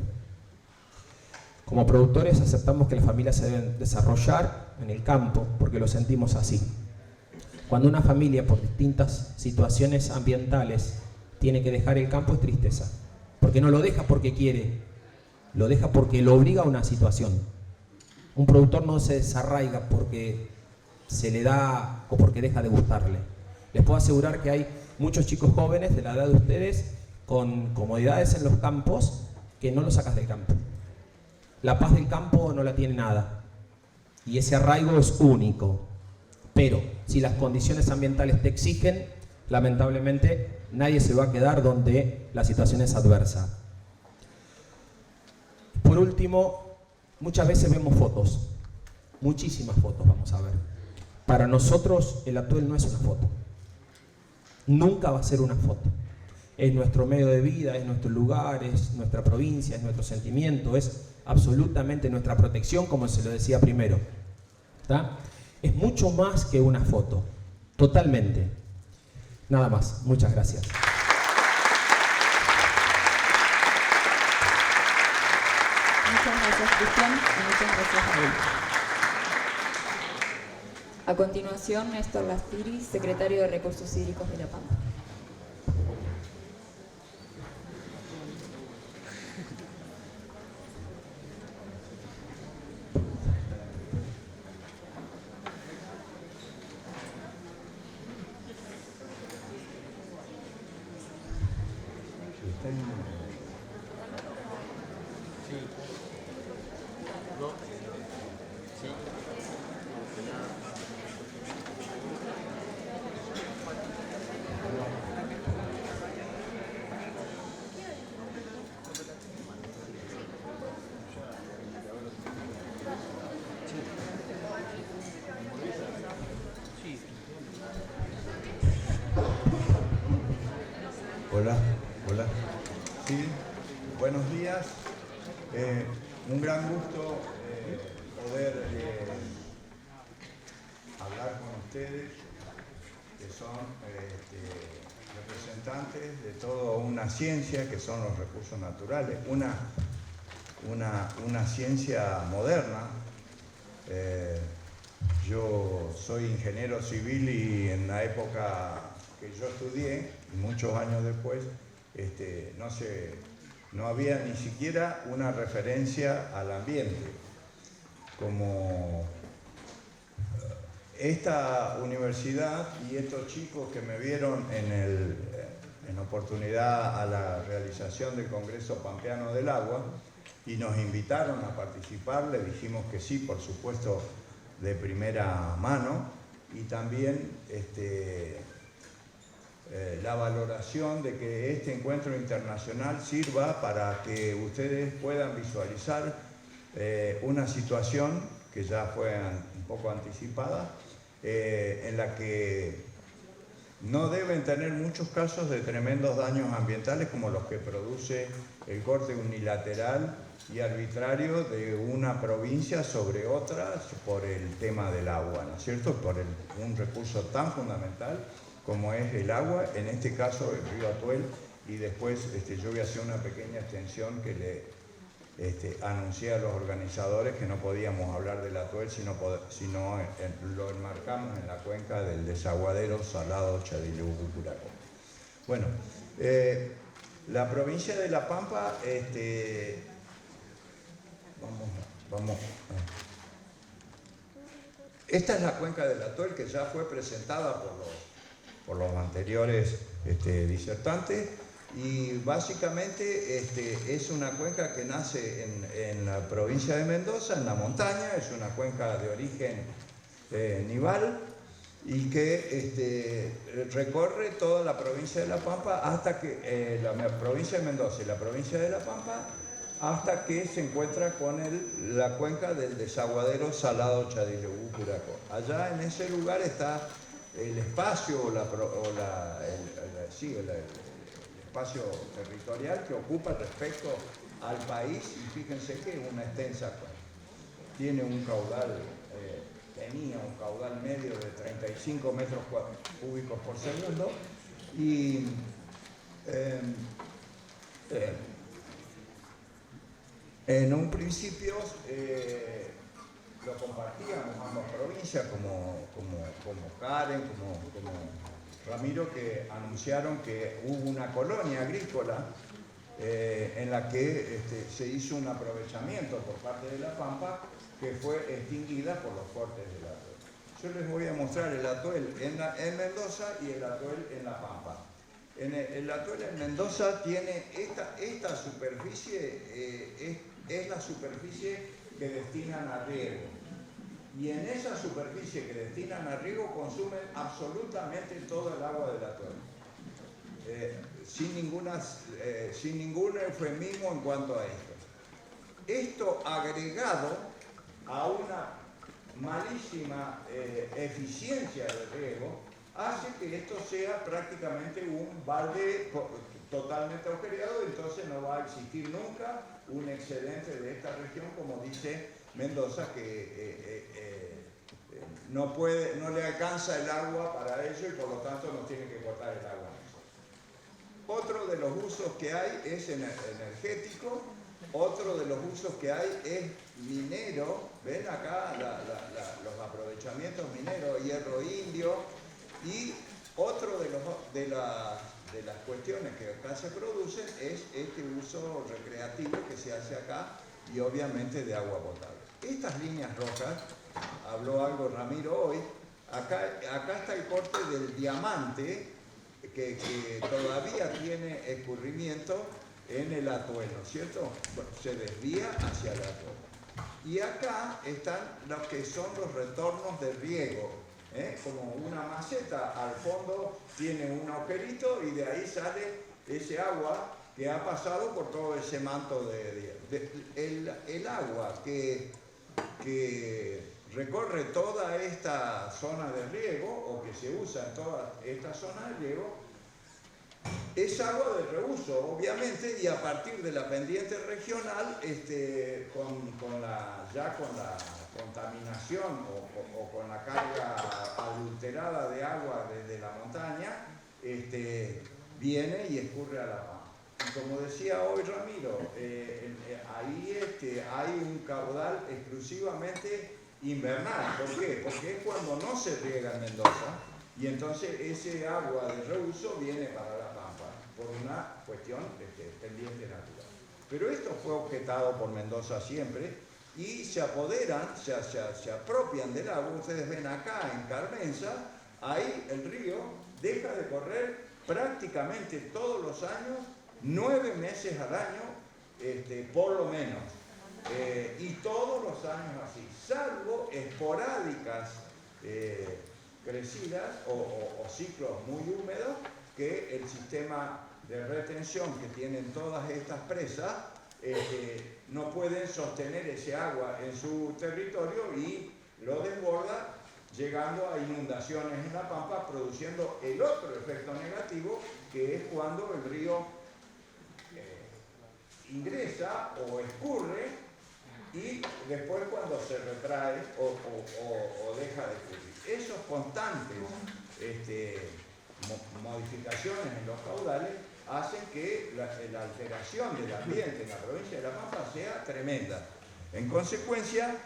Como productores aceptamos que las familias se deben desarrollar en el campo, porque lo sentimos así. Cuando una familia, por distintas situaciones ambientales, tiene que dejar el campo, es tristeza. Porque no lo deja porque quiere, lo deja porque lo obliga a una situación. Un productor no se desarraiga porque se le da o porque deja de gustarle. Les puedo asegurar que hay muchos chicos jóvenes de la edad de ustedes con comodidades en los campos que no lo sacas del campo. La paz del campo no la tiene nada y ese arraigo es único. Pero si las condiciones ambientales te exigen, lamentablemente nadie se va a quedar donde la situación es adversa. Por último, muchas veces vemos fotos, muchísimas fotos vamos a ver. Para nosotros el Atuel no es una foto, nunca va a ser una foto. Es nuestro medio de vida, es nuestro lugar, es nuestra provincia, es nuestro sentimiento, es absolutamente nuestra protección, como se lo decía primero. ¿Está? Es mucho más que una foto, totalmente. Nada más, muchas gracias. Muchas gracias, Cristian, y muchas gracias, Raúl. A continuación, Néstor Lastiri, secretario de Recursos Hídricos de La Pampa. Hola, hola. Sí, buenos días. Un gran gusto poder hablar con ustedes, que son representantes de toda una ciencia que son los recursos naturales, una ciencia moderna. Yo soy ingeniero civil y en la época que yo estudié, y muchos años después, no había ni siquiera una referencia al ambiente. Como esta universidad y estos chicos que me vieron en oportunidad a la realización del Congreso Pampeano del Agua y nos invitaron a participar, le dijimos que sí, por supuesto, de primera mano, y también la valoración de que este encuentro internacional sirva para que ustedes puedan visualizar una situación que ya fue un poco anticipada, en la que no deben tener muchos casos de tremendos daños ambientales como los que produce el corte unilateral y arbitrario de una provincia sobre otra por el tema del agua, ¿no es cierto? Por un recurso tan fundamental como es el agua, en este caso el río Atuel, y después yo voy a hacer una pequeña extensión que le anuncié a los organizadores que no podíamos hablar del Atuel si no lo enmarcamos en la cuenca del desaguadero Salado Chadileú-Curacó. Bueno, la provincia de La Pampa, esta es la cuenca del Atuel que ya fue presentada por los anteriores disertantes, y básicamente es una cuenca que nace en la provincia de Mendoza, en la montaña, es una cuenca de origen nival y que recorre toda la provincia de La Pampa hasta que la provincia de Mendoza y la provincia de La Pampa, hasta que se encuentra con la cuenca del desaguadero Salado Chadileú-Curacó. Allá en ese lugar está el espacio el espacio territorial que ocupa respecto al país, y fíjense que es una extensa cuenca. Tiene un caudal, tenía un caudal medio de 35 metros cúbicos por segundo, y en un principio lo compartíamos ambas provincias, como Karen, como Ramiro, que anunciaron que hubo una colonia agrícola en la que se hizo un aprovechamiento por parte de La Pampa que fue extinguida por los cortes del Atuel. Yo les voy a mostrar el Atuel en Mendoza y el Atuel en La Pampa. El atuel en Mendoza tiene esta superficie, es la superficie que destinan a riego. Y en esa superficie que destinan a riego consumen absolutamente todo el agua del atuel. Sin ningún eufemismo en cuanto a esto. Esto agregado a una malísima eficiencia del riego hace que esto sea prácticamente un valle totalmente agujereado, entonces no va a existir nunca un excedente de esta región, como dice Mendoza, que no le alcanza el agua para ello y por lo tanto no tiene que cortar el agua. Otro de los usos que hay es energético, otro de los usos que hay es minero. Ven acá los aprovechamientos mineros, hierro indio, y otro de las cuestiones que acá se producen es este uso recreativo que se hace acá y obviamente de agua potable. Estas líneas rojas, habló algo Ramiro hoy, acá está el corte del diamante que todavía tiene escurrimiento en el atuel, ¿no es cierto? Bueno, se desvía hacia el atuel. Y acá están los que son los retornos de riego, como una maceta al fondo tiene un agujerito y de ahí sale ese agua que ha pasado por todo ese manto el agua que recorre toda esta zona de riego o que se usa en toda esta zona de riego es agua de reuso, obviamente, y a partir de la pendiente regional, con la contaminación o con la carga adulterada de agua desde la montaña, viene y escurre a la pampa. Y como decía hoy Ramiro, ahí hay un caudal exclusivamente invernal. ¿Por qué? Porque es cuando no se riega en Mendoza y entonces ese agua de reuso viene para la pampa por una cuestión pendiente natural. Pero esto fue objetado por Mendoza siempre y se apoderan, se apropian del agua. Ustedes ven acá en Carmenza, ahí el río deja de correr prácticamente todos los años, 9 meses al año, por lo menos. Y todos los años así, salvo esporádicas crecidas o ciclos muy húmedos que el sistema de retención que tienen todas estas presas no pueden sostener ese agua en su territorio y lo desborda, llegando a inundaciones en la pampa, produciendo el otro efecto negativo, que es cuando el río ingresa o escurre y después cuando se retrae o deja de escurrir. Esos constantes modificaciones en los caudales hacen que la alteración del ambiente en la provincia de La Pampa sea tremenda. En consecuencia,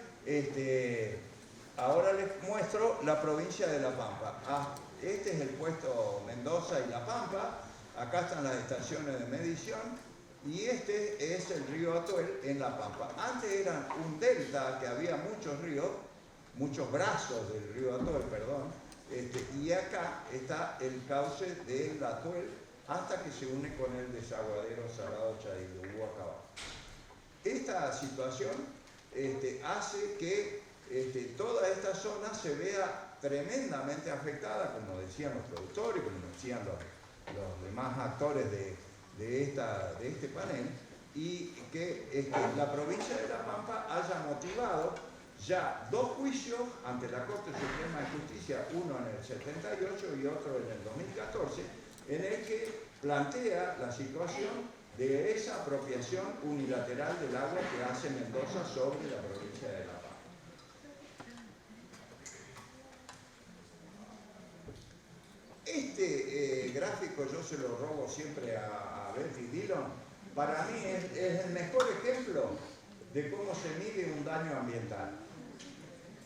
ahora les muestro la provincia de La Pampa. Este es el puesto Mendoza y La Pampa. Acá están las estaciones de medición y este es el río Atuel en La Pampa. Antes era un delta que había muchos ríos, muchos brazos del río Atuel, perdón, y acá está el cauce del Atuel hasta que se une con el desaguadero Salado Chailú acá abajo. Esta situación hace que toda esta zona se vea tremendamente afectada, como decían los productores, como decían los demás actores de este panel, y que la provincia de La Pampa haya motivado ya 2 juicios ante la Corte Suprema de Justicia, uno en el 78 y otro en el 2014, en el que plantea la situación de esa apropiación unilateral del agua que hace Mendoza sobre la provincia de La Pampa. Este gráfico yo se lo robo siempre a Betty Dillon. Para mí es el mejor ejemplo de cómo se mide un daño ambiental.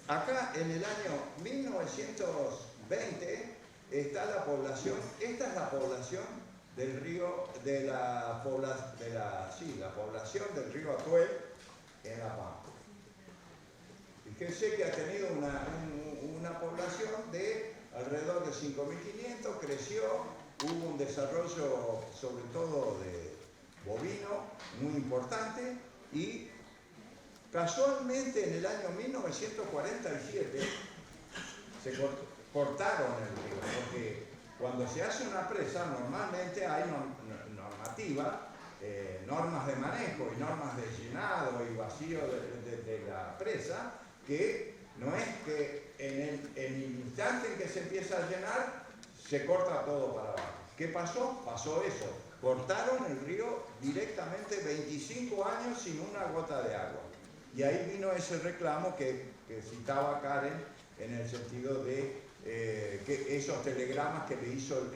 Acá en el año 1920 está la población, esta es la población del río, la población del río Atuel en La Pampa. Fíjense que ha tenido una población de alrededor de 5.500, creció hubo un desarrollo sobre todo de bovino muy importante y casualmente en el año 1947 se cortaron el río, porque cuando se hace una presa normalmente hay normativa, normas de manejo y normas de llenado y vacío de la presa, que no es que en el instante en que se empieza a llenar se corta todo para abajo. ¿Qué pasó? Pasó eso. Cortaron el río directamente 25 años sin una gota de agua. Y ahí vino ese reclamo que citaba Karen en el sentido de que esos telegramas que le hizo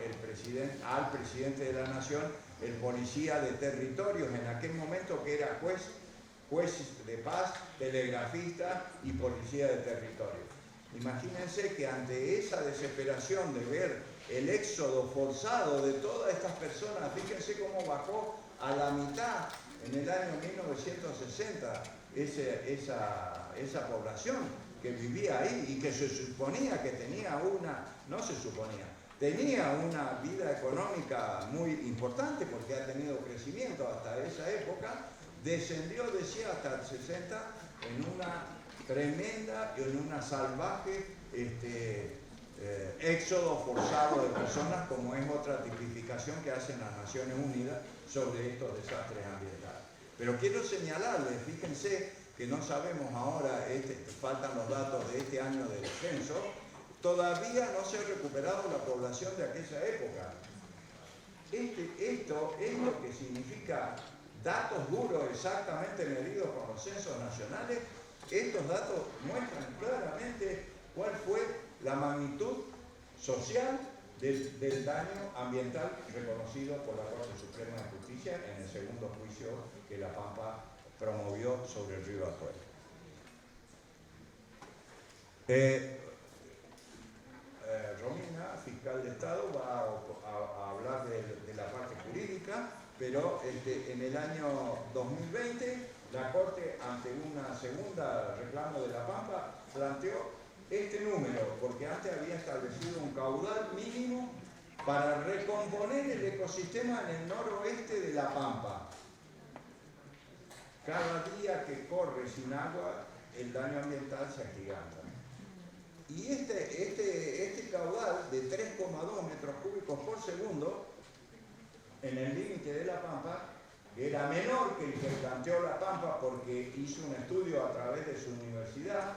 al presidente de la Nación, el policía de territorios en aquel momento, que era juez de paz, telegrafista y policía de territorios. Imagínense que ante esa desesperación de ver el éxodo forzado de todas estas personas, fíjense cómo bajó a la mitad en el año 1960 esa población que vivía ahí y que se suponía que tenía tenía una vida económica muy importante porque ha tenido crecimiento hasta esa época, descendió, decía, hasta el 60 en una tremenda y en una salvaje éxodo forzado de personas, como es otra tipificación que hacen las Naciones Unidas sobre estos desastres ambientales. Pero quiero señalarles, fíjense que no sabemos ahora, faltan los datos de este año del censo, todavía no se ha recuperado la población de aquella época. Esto es lo que significa datos duros exactamente medidos por los censos nacionales. Estos datos muestran claramente cuál fue la magnitud social del daño ambiental reconocido por la Corte Suprema de Justicia en el segundo juicio que La Pampa promovió sobre el río Atuel. Romina, fiscal de Estado, va a hablar de la parte jurídica, pero en el año 2020 la Corte, ante una segunda reclamo de La Pampa, planteó este número, porque antes había establecido un caudal mínimo para recomponer el ecosistema en el noroeste de La Pampa. Cada día que corre sin agua, el daño ambiental se agiganta. Y este caudal de 3,2 metros cúbicos por segundo, en el límite de La Pampa, era menor que el que planteó La Pampa porque hizo un estudio a través de su universidad,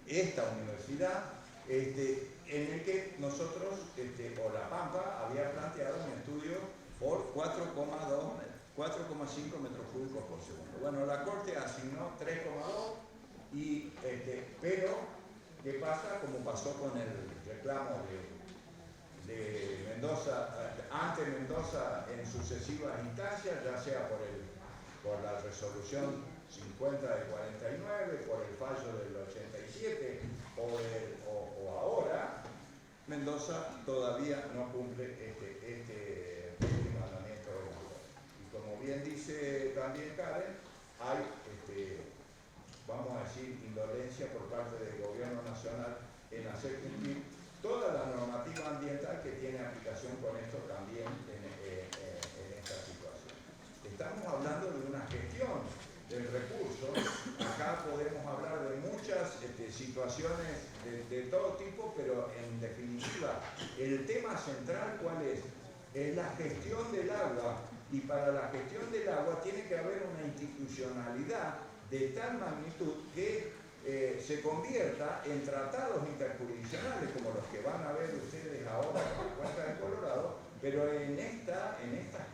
esta universidad, en el que nosotros, o La Pampa, había planteado un estudio por 4,5 metros cúbicos por segundo. Bueno, la Corte asignó 3,2 pero ¿qué pasa? Como pasó con el reclamo de Mendoza, ante Mendoza en sucesivas instancias, ya sea por la resolución 50 del 49, por el fallo del 87 o ahora, Mendoza todavía no cumple este mandamiento de la Corte. Y como bien dice también Karen, hay, vamos a decir, indolencia por parte del Gobierno Nacional en hacer cumplir toda la normativa ambiental que tiene aplicación con esto también en esta situación. Estamos hablando de una gestión del recurso. Acá podemos hablar de muchas situaciones de todo tipo, pero en definitiva, el tema central, ¿cuál es? Es la gestión del agua, y para la gestión del agua tiene que haber una institucionalidad de tal magnitud que se convierta en tratados interjurisdiccionales como los que van a ver ustedes ahora en la cuenca del Colorado, pero en estas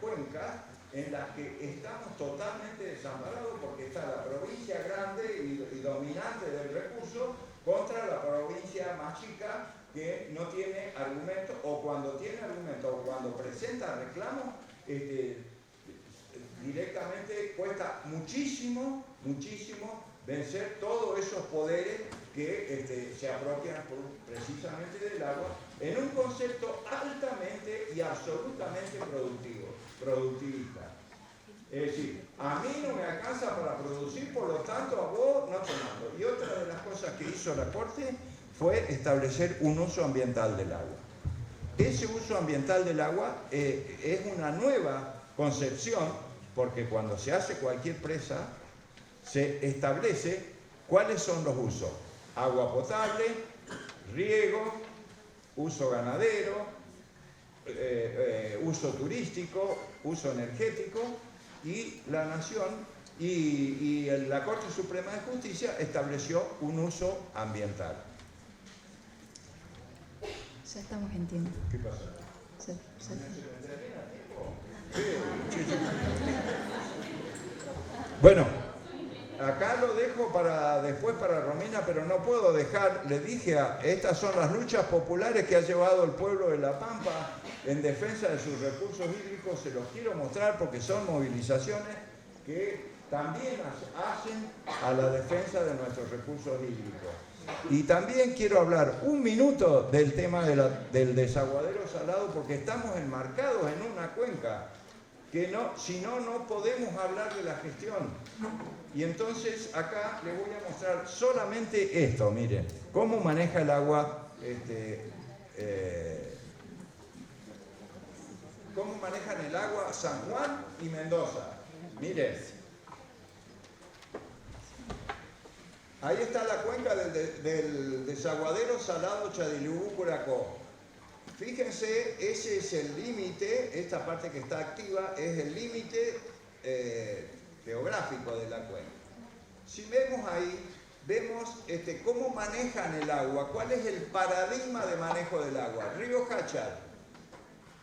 cuencas en las que estamos totalmente desamparados porque está la provincia grande y dominante del recurso contra la provincia más chica que no tiene argumentos, o cuando tiene argumentos o cuando presenta reclamos, directamente cuesta muchísimo vencer todos esos poderes que se apropian precisamente del agua en un concepto altamente y absolutamente productivista. Es decir, a mí no me alcanza para producir, por lo tanto a vos no te mando. Y otra de las cosas que hizo la Corte fue establecer un uso ambiental del agua. ese uso ambiental del agua es una nueva concepción, porque cuando se hace cualquier presa, se establece cuáles son los usos: agua potable, riego, uso ganadero, uso turístico, uso energético, y la Nación y la Corte Suprema de Justicia estableció un uso ambiental. Ya estamos en tiempo. ¿Qué pasa? Sí. Sí. Bueno, acá lo dejo después para Romina, pero no puedo dejar, le dije, estas son las luchas populares que ha llevado el pueblo de La Pampa en defensa de sus recursos hídricos. Se los quiero mostrar porque son movilizaciones que también hacen a la defensa de nuestros recursos hídricos. Y también quiero hablar un minuto del tema del desaguadero salado, porque estamos enmarcados en una cuenca que si no, no podemos hablar de la gestión. Y entonces acá les voy a mostrar solamente esto, miren, cómo maneja el agua, cómo manejan el agua San Juan y Mendoza. Miren. Ahí está la cuenca del desaguadero salado Chadilubú-Curacó. Fíjense, ese es el límite, esta parte que está activa es el límite geográfico de la cuenca. Si vemos ahí, vemos cómo manejan el agua, cuál es el paradigma de manejo del agua. Río Jáchar,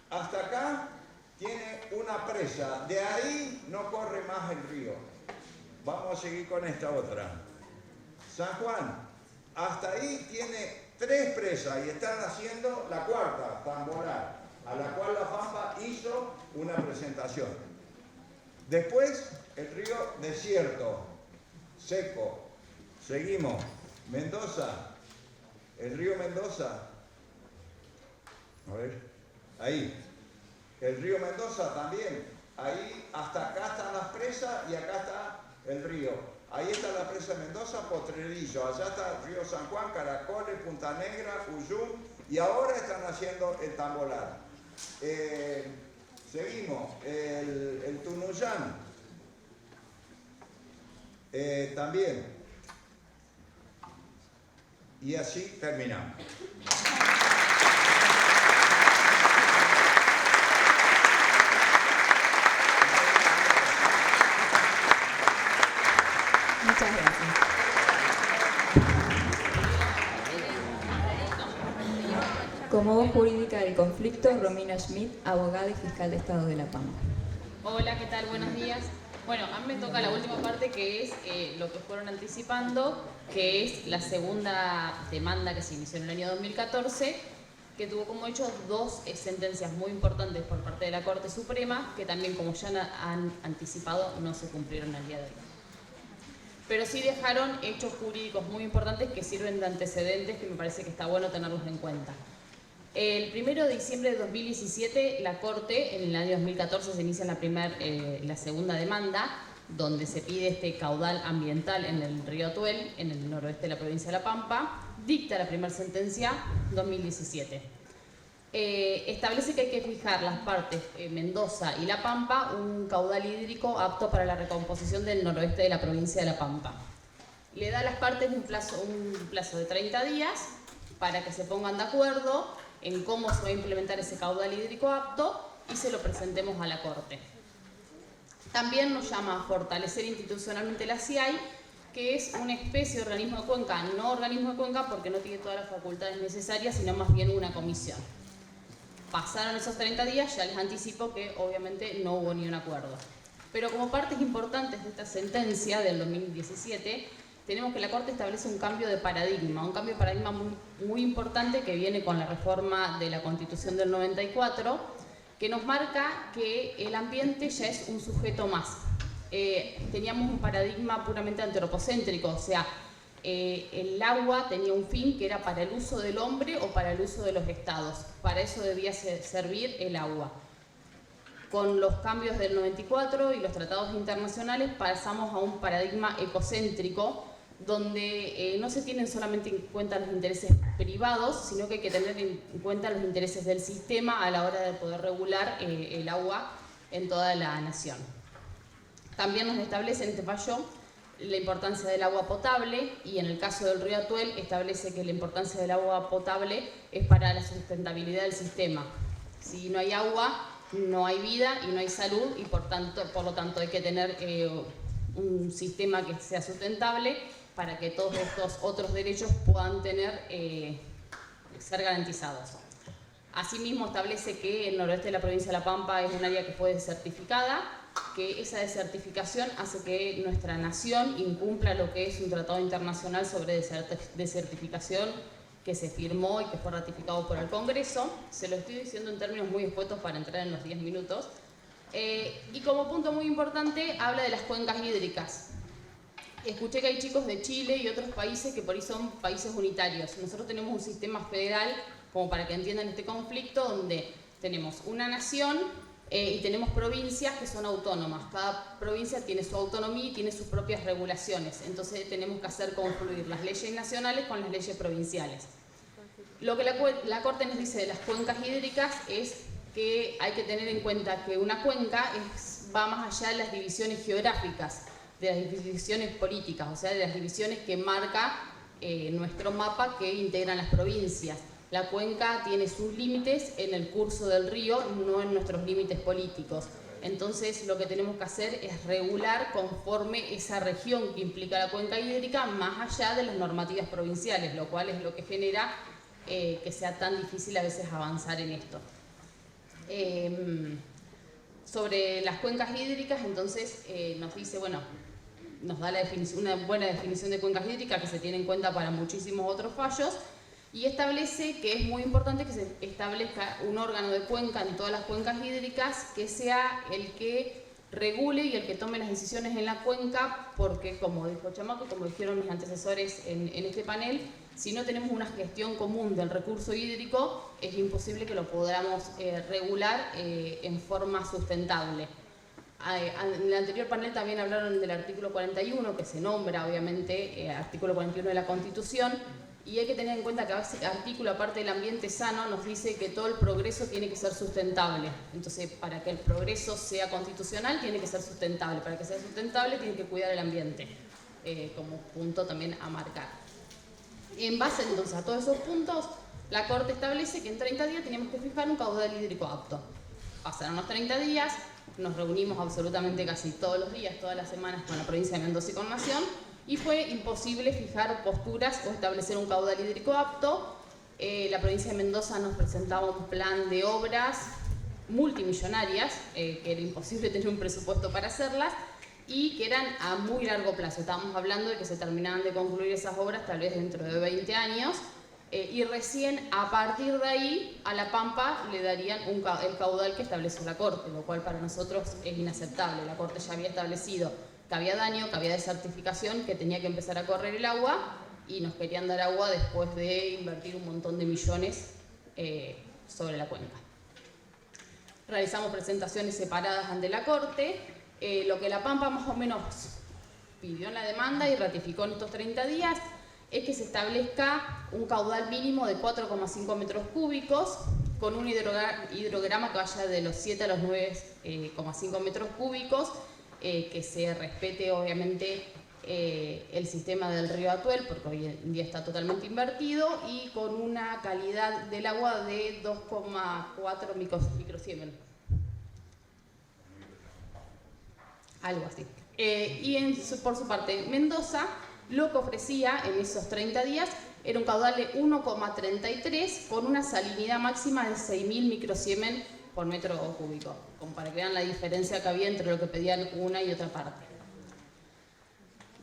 hasta acá tiene una presa, de ahí no corre más el río. Vamos a seguir con esta otra. San Juan, hasta ahí tiene 3 presas y están haciendo la cuarta, Tambolar, a la cual La Pampa hizo una presentación. Después, el río desierto, seco. Seguimos. Mendoza, el río Mendoza. A ver, ahí. El río Mendoza también. Ahí, hasta acá están las presas y acá está el río. Ahí está la presa de Mendoza, Potrerillo, allá está el río San Juan, Caracoles, Punta Negra, Uyum, y ahora están haciendo el Tambolar. Seguimos, el Tunuyán, también. Y así terminamos. Muchas gracias. Como voz jurídica del conflicto, Romina Schmidt, abogada y fiscal de Estado de La Pampa. Hola, ¿qué tal? Buenos días. Bueno, a mí me toca la última parte, que es lo que fueron anticipando, que es la segunda demanda que se inició en el año 2014, que tuvo como hecho 2 sentencias muy importantes por parte de la Corte Suprema, que también, como ya han anticipado, no se cumplieron al día de hoy. Pero sí dejaron hechos jurídicos muy importantes que sirven de antecedentes, que me parece que está bueno tenerlos en cuenta. El 1 de diciembre de 2017, la Corte, en el año 2014, se inicia la segunda demanda, donde se pide este caudal ambiental en el río Atuel, en el noroeste de la provincia de La Pampa. Dicta la primera sentencia, 2017. Establece que hay que fijar las partes Mendoza y La Pampa un caudal hídrico apto para la recomposición del noroeste de la provincia de La Pampa. Le da a las partes un plazo de 30 días para que se pongan de acuerdo en cómo se va a implementar ese caudal hídrico apto y se lo presentemos a la Corte. También nos llama a fortalecer institucionalmente la CIAI, que es una especie de organismo de cuenca, no organismo de cuenca porque no tiene todas las facultades necesarias, sino más bien una comisión. Pasaron esos 30 días, ya les anticipo que obviamente no hubo ni un acuerdo. Pero como partes importantes de esta sentencia del 2017, tenemos que la Corte establece un cambio de paradigma, muy importante que viene con la reforma de la Constitución del 94, que nos marca que el ambiente ya es un sujeto más. Teníamos un paradigma puramente antropocéntrico, o sea, el agua tenía un fin que era para el uso del hombre o para el uso de los estados. Para eso debía servir el agua. Con los cambios del 94 y los tratados internacionales pasamos a un paradigma ecocéntrico, donde no se tienen solamente en cuenta los intereses privados, sino que hay que tener en cuenta los intereses del sistema a la hora de poder regular el agua en toda la nación. También nos establece en este fallo la importancia del agua potable, y en el caso del río Atuel establece que la importancia del agua potable es para la sustentabilidad del sistema. Si no hay agua, no hay vida y no hay salud, y por lo tanto hay que tener un sistema que sea sustentable para que todos estos otros derechos puedan ser garantizados. Asimismo, establece que el noroeste de la provincia de La Pampa es un área que fue desertificada, que esa desertificación hace que nuestra nación incumpla lo que es un tratado internacional sobre desertificación que se firmó y que fue ratificado por el Congreso. Se lo estoy diciendo en términos muy escuetos para entrar en los 10 minutos. Y como punto muy importante, habla de las cuencas hídricas. Escuché que hay chicos de Chile y otros países que por ahí son países unitarios. Nosotros tenemos un sistema federal, como para que entiendan este conflicto, donde tenemos una nación y tenemos provincias que son autónomas. Cada provincia tiene su autonomía y tiene sus propias regulaciones. Entonces tenemos que hacer confluir las leyes nacionales con las leyes provinciales. Lo que la Corte nos dice de las cuencas hídricas es que hay que tener en cuenta que una cuenca va más allá de las divisiones geográficas, de las divisiones políticas, o sea, de las divisiones que marca nuestro mapa que integran las provincias. La cuenca tiene sus límites en el curso del río, no en nuestros límites políticos. Entonces, lo que tenemos que hacer es regular conforme esa región que implica la cuenca hídrica, más allá de las normativas provinciales, lo cual es lo que genera que sea tan difícil a veces avanzar en esto. Sobre las cuencas hídricas, entonces nos dice, bueno, nos da una buena definición de cuencas hídricas que se tiene en cuenta para muchísimos otros fallos, y establece que es muy importante que se establezca un órgano de cuenca en todas las cuencas hídricas que sea el que regule y el que tome las decisiones en la cuenca, porque como dijo Chamaco, como dijeron mis antecesores en este panel, si no tenemos una gestión común del recurso hídrico, es imposible que lo podamos regular en forma sustentable. En el anterior panel también hablaron del artículo 41, que se nombra obviamente artículo 41 de la Constitución, y hay que tener en cuenta que ese artículo, aparte del ambiente sano, nos dice que todo el progreso tiene que ser sustentable. Entonces, para que el progreso sea constitucional, tiene que ser sustentable. Para que sea sustentable, tiene que cuidar el ambiente, como punto también a marcar. En base entonces a todos esos puntos, la Corte establece que en 30 días teníamos que fijar un caudal hídrico apto. Pasaron los 30 días, nos reunimos absolutamente casi todos los días, todas las semanas con la provincia de Mendoza y con Nación, y fue imposible fijar posturas o establecer un caudal hídrico apto. La provincia de Mendoza nos presentaba un plan de obras multimillonarias, que era imposible tener un presupuesto para hacerlas, y que eran a muy largo plazo. Estábamos hablando de que se terminaban de concluir esas obras tal vez dentro de 20 años, y recién a partir de ahí a La Pampa le darían el caudal que estableció la Corte, lo cual para nosotros es inaceptable. La Corte ya había establecido que había daño, que había desertificación, que tenía que empezar a correr el agua, y nos querían dar agua después de invertir un montón de millones sobre la cuenca. Realizamos presentaciones separadas ante la Corte. Lo que La Pampa más o menos pidió en la demanda y ratificó en estos 30 días es que se establezca un caudal mínimo de 4,5 metros cúbicos con un hidrograma que vaya de los 7 a los 9,5 metros cúbicos, que se respete obviamente el sistema del río Atuel, porque hoy en día está totalmente invertido, y con una calidad del agua de 2,4 microsiemen. Algo así. Por su parte, Mendoza lo que ofrecía en esos 30 días era un caudal de 1,33 con una salinidad máxima de 6.000 microsiemen por metro cúbico, como para que vean la diferencia que había entre lo que pedían una y otra parte.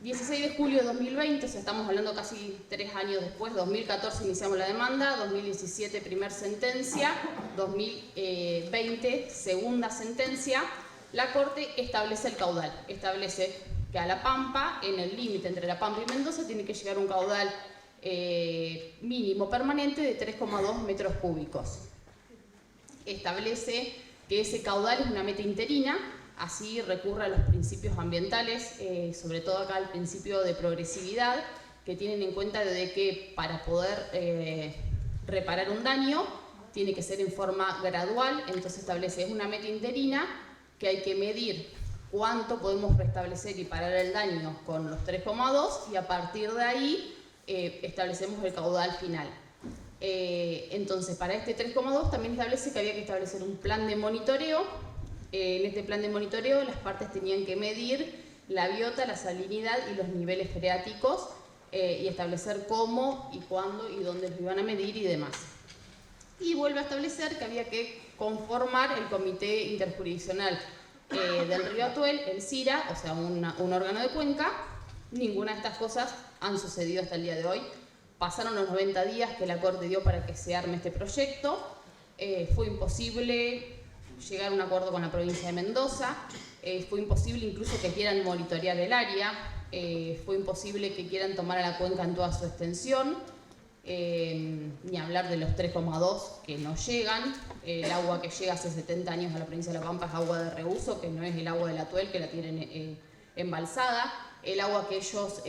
16 de julio de 2020, o sea, estamos hablando casi 3 años después, 2014 iniciamos la demanda, 2017 primer sentencia, 2020 segunda sentencia. La Corte establece el caudal, establece que a La Pampa, en el límite entre La Pampa y Mendoza, tiene que llegar un caudal mínimo permanente de 3,2 metros cúbicos. Establece que ese caudal es una meta interina, así recurre a los principios ambientales, sobre todo acá el principio de progresividad, que tienen en cuenta de que para poder reparar un daño tiene que ser en forma gradual, entonces establece una meta interina que hay que medir cuánto podemos restablecer y parar el daño con los 3,2 y a partir de ahí establecemos el caudal final. Entonces para este 3,2 también establece que había que establecer un plan de monitoreo. En este plan de monitoreo las partes tenían que medir la biota, la salinidad y los niveles freáticos y establecer cómo y cuándo y dónde los iban a medir y demás. Y vuelve a establecer que había que conformar el Comité Interjurisdiccional del Río Atuel, el CIRA, o sea, un órgano de cuenca. Ninguna de estas cosas han sucedido hasta el día de hoy. Pasaron los 90 días que la Corte dio para que se arme este proyecto. Fue imposible llegar a un acuerdo con la provincia de Mendoza. Fue imposible incluso que quieran monitorear el área. Fue imposible que quieran tomar a la cuenca en toda su extensión. Ni hablar de los 3,2 que no llegan. El agua que llega hace 70 años a la provincia de La Pampa es agua de reuso, que no es el agua del Atuel, que la tienen embalsada. El agua que ellos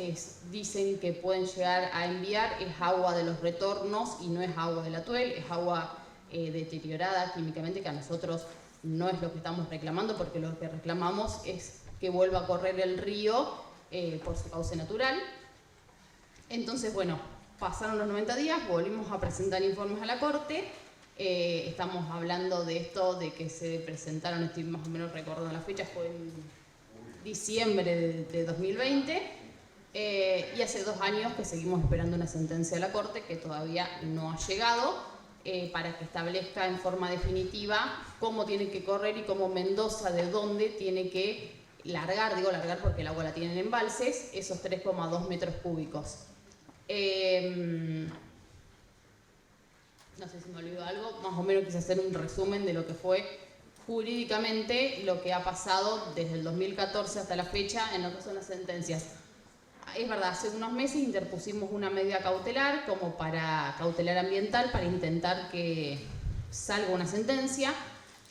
dicen que pueden llegar a enviar es agua de los retornos y no es agua del Atuel, es agua deteriorada químicamente, que a nosotros no es lo que estamos reclamando, porque lo que reclamamos es que vuelva a correr el río por su cauce natural. Entonces, bueno, pasaron los 90 días, volvimos a presentar informes a la Corte. Estamos hablando de esto, de que se presentaron, estoy más o menos recordando la fecha, fue en diciembre de 2020. Y hace 2 años que seguimos esperando una sentencia de la Corte que todavía no ha llegado para que establezca en forma definitiva cómo tiene que correr y cómo Mendoza de dónde tiene que largar, digo largar porque el agua la tienen en embalses, esos 3,2 metros cúbicos. No sé si me olvidó algo, más o menos quise hacer un resumen de lo que fue jurídicamente lo que ha pasado desde el 2014 hasta la fecha en lo que son las sentencias. Es verdad, hace unos meses interpusimos una medida cautelar como para cautelar ambiental para intentar que salga una sentencia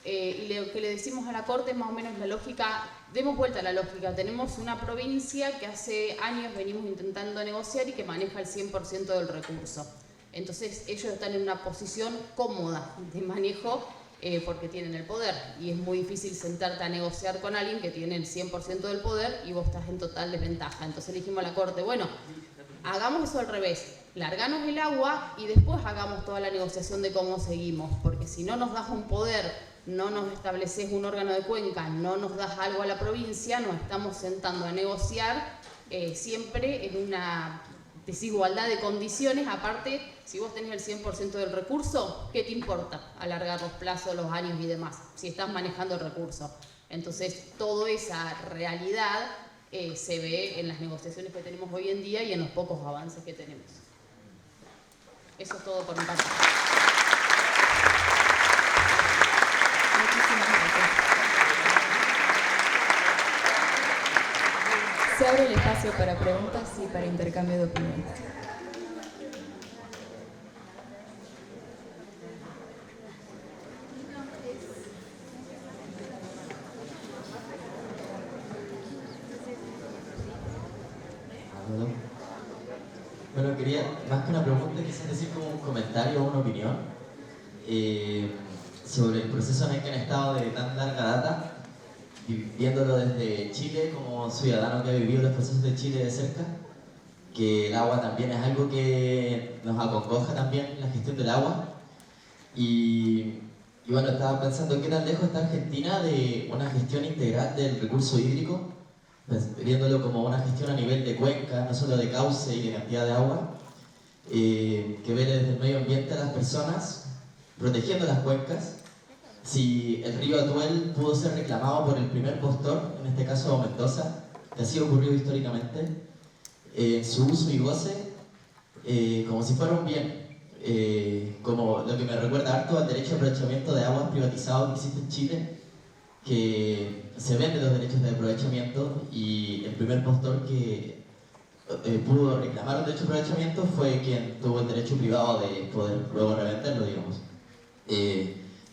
y lo que le decimos a la Corte es más o menos la lógica, demos vuelta a la lógica, tenemos una provincia que hace años venimos intentando negociar y que maneja el 100% del recurso. Entonces ellos están en una posición cómoda de manejo porque tienen el poder y es muy difícil sentarte a negociar con alguien que tiene el 100% del poder y vos estás en total desventaja. Entonces le dijimos a la Corte, bueno, hagamos eso al revés, larganos el agua y después hagamos toda la negociación de cómo seguimos, porque si no nos das un poder, no nos estableces un órgano de cuenca, no nos das algo a la provincia, nos estamos sentando a negociar siempre en una desigualdad de condiciones. Aparte, si vos tenés el 100% del recurso, ¿qué te importa alargar los plazos, los años y demás? Si estás manejando el recurso. Entonces, toda esa realidad se ve en las negociaciones que tenemos hoy en día y en los pocos avances que tenemos. Eso es todo por mi parte. Muchísimas gracias. Se abre el espacio para preguntas y para intercambio de opiniones. Bueno, quería, más que una pregunta, quizás decir como un comentario o una opinión sobre el proceso en el que han estado de tan larga data, viéndolo desde Chile como ciudadano que ha vivido los procesos de Chile de cerca, que el agua también es algo que nos acongoja también, la gestión del agua. Y bueno, estaba pensando qué tan lejos está Argentina de una gestión integral del recurso hídrico, viéndolo como una gestión a nivel de cuenca, no solo de cauce y de cantidad de agua, que ve desde el medio ambiente a las personas, protegiendo las cuencas. Si el río Atuel pudo ser reclamado por el primer postor, en este caso Mendoza, que así ocurrió históricamente, su uso y goce como si fuera un bien, como lo que me recuerda harto al derecho de aprovechamiento de aguas privatizado que existe en Chile, que se vende los derechos de aprovechamiento y el primer postor que pudo reclamar un derecho de aprovechamiento fue quien tuvo el derecho privado de poder luego revenderlo, digamos.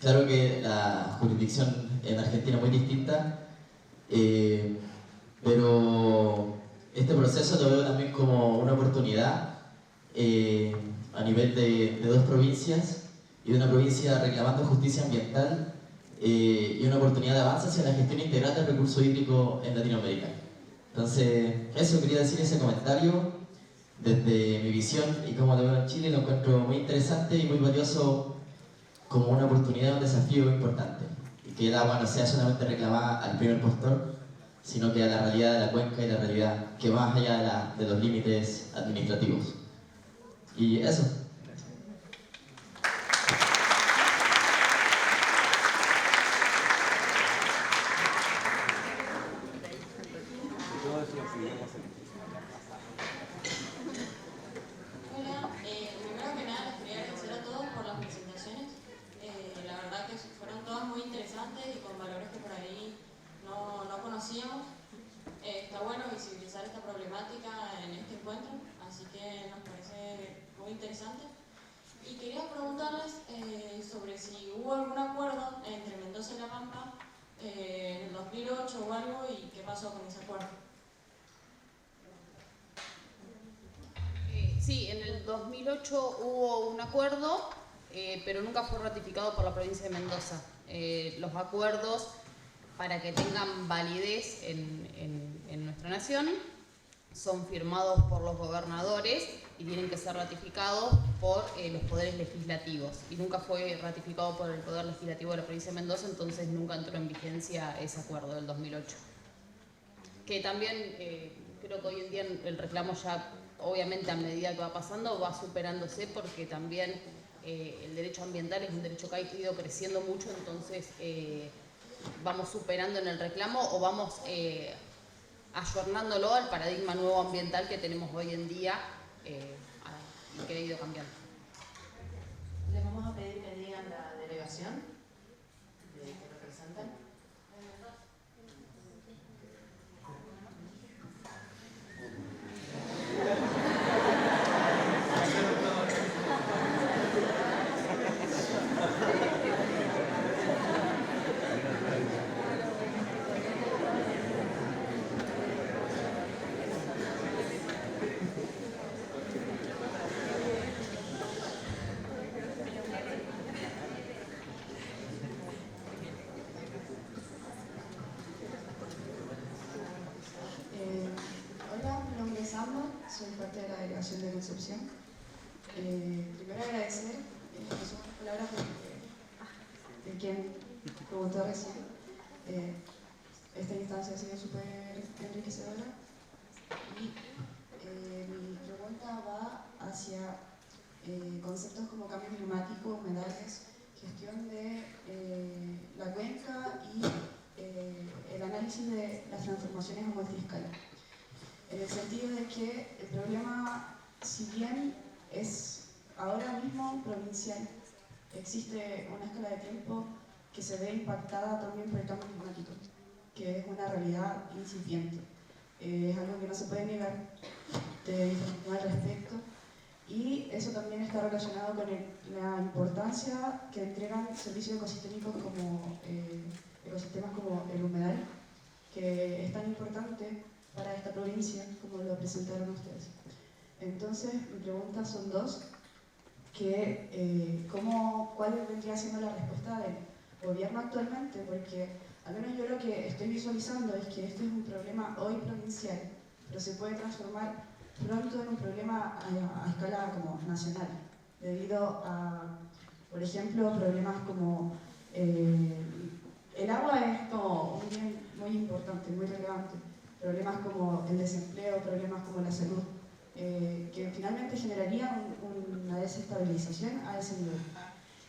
Claro que la jurisdicción en Argentina es muy distinta Pero este proceso lo veo también como una oportunidad a nivel de dos provincias y de una provincia reclamando justicia ambiental y una oportunidad de avance hacia la gestión integral del recurso hídrico en Latinoamérica. Entonces, eso quería decir, ese comentario desde mi visión y como lo veo en Chile. Lo encuentro muy interesante y muy valioso como una oportunidad, un desafío importante, y que el agua no sea solamente reclamada al primer postor, sino que a la realidad de la cuenca y la realidad que va más allá de los límites administrativos. Y eso. Hola, primero que nada les quería agradecer a todos por las presentaciones. La verdad que fueron todas muy interesantes y con valores que por ahí no conocíamos. Está bueno visibilizar esta problemática en este encuentro, así que nos parece muy interesante. Y quería preguntarles sobre si hubo algún acuerdo entre Mendoza y La Pampa en el 2008 o algo, y qué pasó con ese acuerdo. Sí, en el 2008 hubo un acuerdo, pero nunca fue ratificado por la provincia de Mendoza. Los acuerdos, para que tengan validez en nuestra nación, son firmados por los gobernadores y tienen que ser ratificados por los poderes legislativos. Y nunca fue ratificado por el Poder Legislativo de la provincia de Mendoza, entonces nunca entró en vigencia ese acuerdo del 2008. Que también creo que hoy en día el reclamo ya, obviamente a medida que va pasando, va superándose, porque también el derecho ambiental es un derecho que ha ido creciendo mucho, entonces vamos superando en el reclamo o vamos ayornándolo al paradigma nuevo ambiental que tenemos hoy en día y que ha ido cambiando. Les vamos a pedir que digan la delegación que representan. Hola, mi nombre es Amber, soy parte de la delegación de Concepción. Primero agradecer las palabras de quien preguntó recién. Esta instancia ha sido súper enriquecedora y mi pregunta va hacia conceptos como cambio climático, humedales, gestión de la cuenca y el análisis de las transformaciones a multiescala. En el sentido de que el problema, si bien es ahora mismo provincial, existe una escala de tiempo que se ve impactada también por el cambio climático, que es una realidad incipiente. Es algo que no se puede negar, te informó al respecto, y eso también está relacionado con la importancia que entregan servicios ecosistémicos como ecosistemas como el humedal, que es tan importante para esta provincia, como lo presentaron ustedes. Entonces, mi pregunta son dos, ¿cuál vendría siendo la respuesta del gobierno actualmente? Porque al menos yo lo que estoy visualizando es que este es un problema hoy provincial, pero se puede transformar pronto en un problema a escala como nacional, debido a, por ejemplo, problemas como el agua es como un bien muy importante, muy relevante. Problemas como el desempleo, problemas como la salud, que finalmente generarían una desestabilización a ese nivel.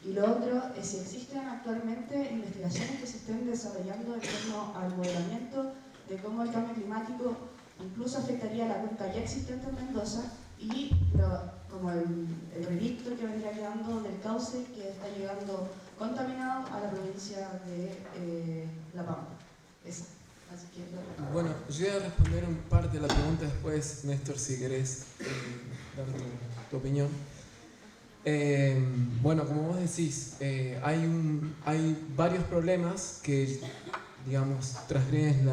Y lo otro es si existen actualmente investigaciones que se estén desarrollando en torno al modelamiento de cómo el cambio climático incluso afectaría la cuenca ya existente en Mendoza y como el relicto que vendría quedando del cauce que está llegando contaminado a la provincia de La Pampa. Esa. Así que, bueno, yo voy a responder en parte de la pregunta después, Néstor, si querés dar tu opinión. Bueno, como vos decís, hay varios problemas que digamos, transgreden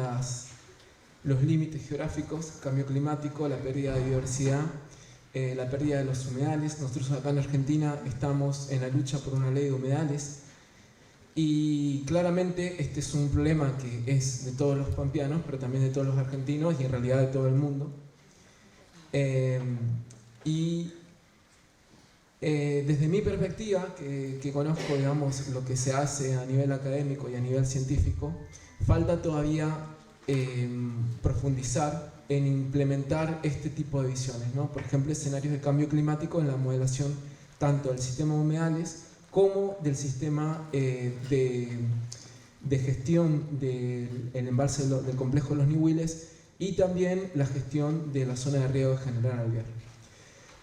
los límites geográficos, cambio climático, la pérdida de biodiversidad, la pérdida de los humedales. Nosotros acá en Argentina estamos en la lucha por una ley de humedales y claramente este es un problema que es de todos los pampeanos, pero también de todos los argentinos y en realidad de todo el mundo. Desde mi perspectiva, que conozco, digamos, lo que se hace a nivel académico y a nivel científico, falta todavía profundizar en implementar este tipo de visiones, ¿no? Por ejemplo, escenarios de cambio climático en la modelación tanto del sistema de humedales como del sistema de gestión del embalse del complejo de los Nihuiles y también la gestión de la zona de riego de General Alvear.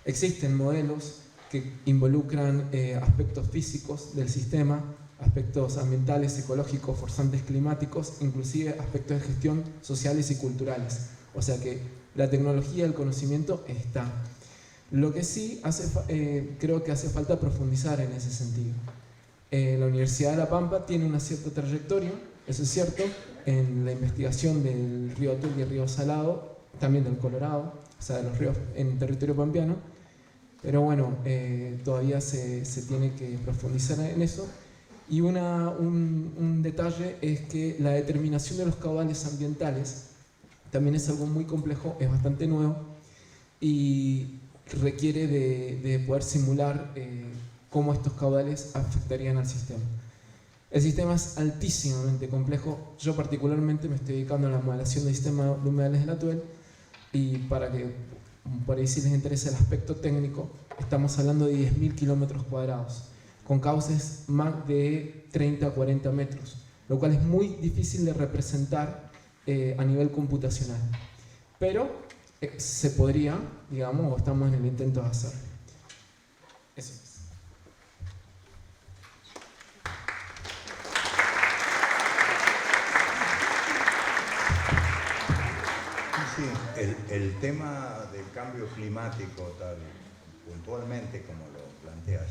Existen modelos que involucran aspectos físicos del sistema, aspectos ambientales, ecológicos, forzantes climáticos, inclusive aspectos de gestión sociales y culturales. O sea que la tecnología, el conocimiento está. Lo que sí creo que hace falta profundizar en ese sentido. La Universidad de La Pampa tiene una cierta trayectoria, eso es cierto, en la investigación del río Atul y el río Salado, también del Colorado, o sea, de los ríos en territorio pampeano, pero bueno, todavía se tiene que profundizar en eso. Y un detalle es que la determinación de los caudales ambientales también es algo muy complejo, es bastante nuevo y requiere de poder simular cómo estos caudales afectarían al sistema. El sistema es altísimamente complejo. Yo particularmente me estoy dedicando a la modelación del sistema de humedales del Atuel y para que por ahí si les interesa el aspecto técnico, estamos hablando de 10.000 kilómetros cuadrados, con cauces más de 30 a 40 metros, lo cual es muy difícil de representar a nivel computacional. Pero se podría, digamos, o estamos en el intento de hacerlo. Eso es. Sí, el tema del cambio climático, tal puntualmente como lo planteas,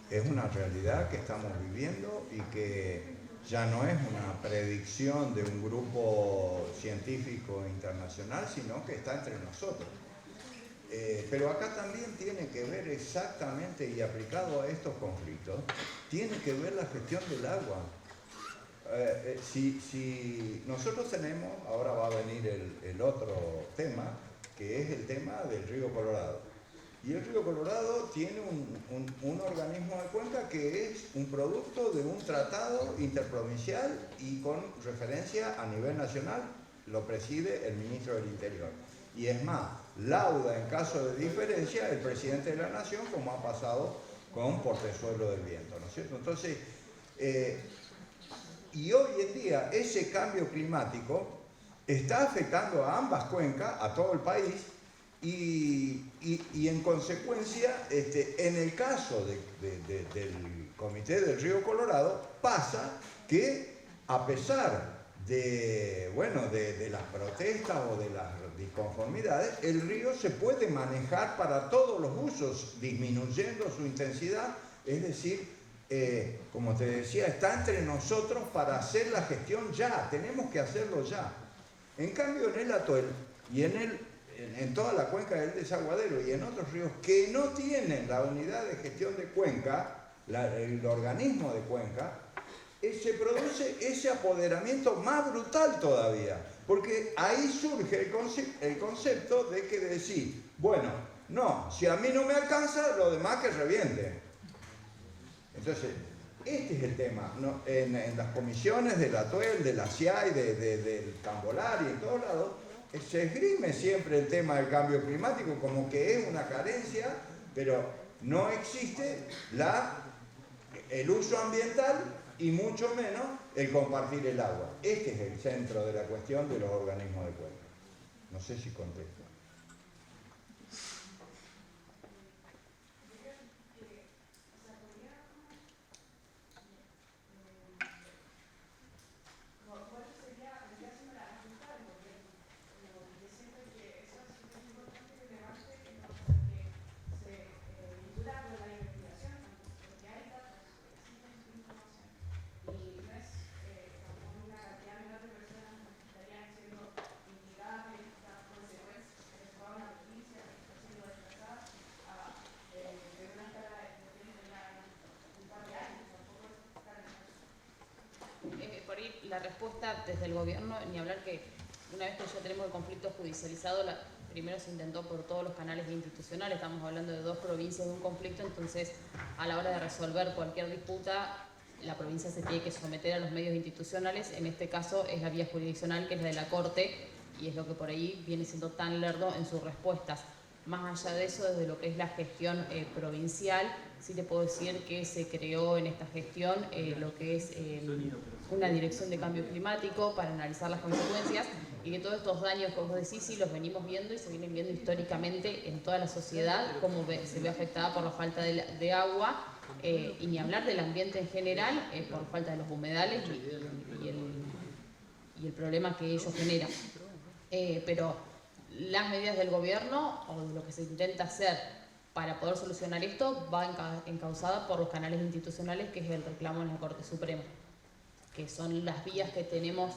es una realidad que estamos viviendo y que ya no es una predicción de un grupo científico internacional, sino que está entre nosotros. Pero acá también tiene que ver exactamente, y aplicado a estos conflictos, tiene que ver la gestión del agua. Si nosotros tenemos, ahora va a venir el otro tema, que es el tema del río Colorado. Y el río Colorado tiene un organismo de cuenca que es un producto de un tratado interprovincial y con referencia a nivel nacional, lo preside el ministro del Interior. Y es más, lauda en caso de diferencia el presidente de la Nación, como ha pasado con Portezuelo del Viento, ¿no es cierto? Entonces, y hoy en día ese cambio climático está afectando a ambas cuencas, a todo el país, y en consecuencia, en el caso del Comité del Río Colorado, pasa que a pesar de las protestas o de las disconformidades, el río se puede manejar para todos los usos, disminuyendo su intensidad, es decir, como te decía, está entre nosotros para hacer la gestión ya, tenemos que hacerlo ya. En cambio, en el Atuel y en toda la cuenca del Desaguadero y en otros ríos que no tienen la unidad de gestión de cuenca, el organismo de cuenca, se produce ese apoderamiento más brutal todavía, porque ahí surge el concepto de que decir, bueno, no, si a mí no me alcanza, lo demás que reviente. Entonces, este es el tema, ¿no? En las comisiones del Atuel, de la CIAI, del Cambolar y en todos lados, se esgrime siempre el tema del cambio climático como que es una carencia, pero no existe el uso ambiental y mucho menos el compartir el agua. Este es el centro de la cuestión de los organismos de cuenca. No sé si contesto. la respuesta desde el gobierno, ni hablar que una vez que ya tenemos el conflicto judicializado, primero se intentó por todos los canales institucionales, estamos hablando de 2 provincias de un conflicto, entonces a la hora de resolver cualquier disputa, la provincia se tiene que someter a los medios institucionales, en este caso es la vía jurisdiccional, que es la de la Corte, y es lo que por ahí viene siendo tan lerdo en sus respuestas. Más allá de eso, desde lo que es la gestión provincial, sí te puedo decir que se creó en esta gestión lo que es una dirección de cambio climático para analizar las consecuencias y que todos estos daños que vos decís sí los venimos viendo y se vienen viendo históricamente en toda la sociedad, cómo se ve afectada por la falta de agua y ni hablar del ambiente en general por falta de los humedales y el problema que ellos generan. Pero las medidas del gobierno o lo que se intenta hacer para poder solucionar esto va encauzada por los canales institucionales, que es el reclamo en la Corte Suprema, que son las vías que tenemos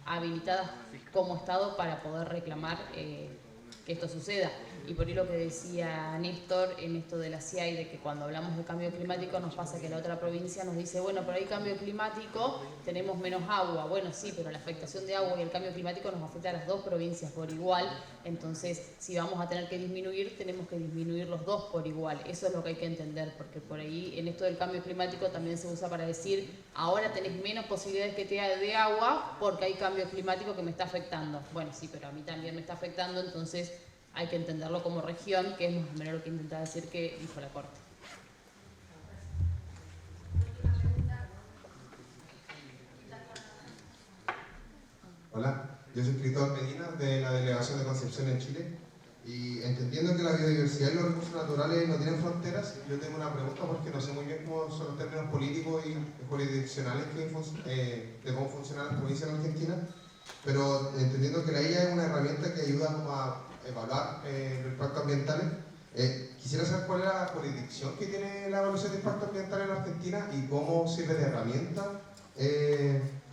habilitadas como Estado para poder reclamar que esto suceda. Y por ahí lo que decía Néstor en esto de la CIAI, de que cuando hablamos de cambio climático nos pasa que la otra provincia nos dice, bueno, por ahí cambio climático, tenemos menos agua. Bueno, sí, pero la afectación de agua y el cambio climático nos afecta a las 2 provincias por igual. Entonces, si vamos a tener que disminuir, tenemos que disminuir los 2 por igual. Eso es lo que hay que entender, porque por ahí en esto del cambio climático también se usa para decir, ahora tenés menos posibilidades que te de agua porque hay cambio climático que me está afectando. Bueno, sí, pero a mí también me está afectando, entonces hay que entenderlo como región, que es más o menos lo que intentaba decir que dijo la Corte. Hola, yo soy escritor Medina de la Delegación de Concepción en Chile y entendiendo que la biodiversidad y los recursos naturales no tienen fronteras, yo tengo una pregunta porque no sé muy bien cómo son los términos políticos y jurisdiccionales de cómo funcionan las provincias en Argentina, pero entendiendo que la IA es una herramienta que ayuda como a evaluar los impactos ambientales, quisiera saber cuál es la jurisdicción que tiene la evaluación de impacto ambiental en Argentina y cómo sirve de herramienta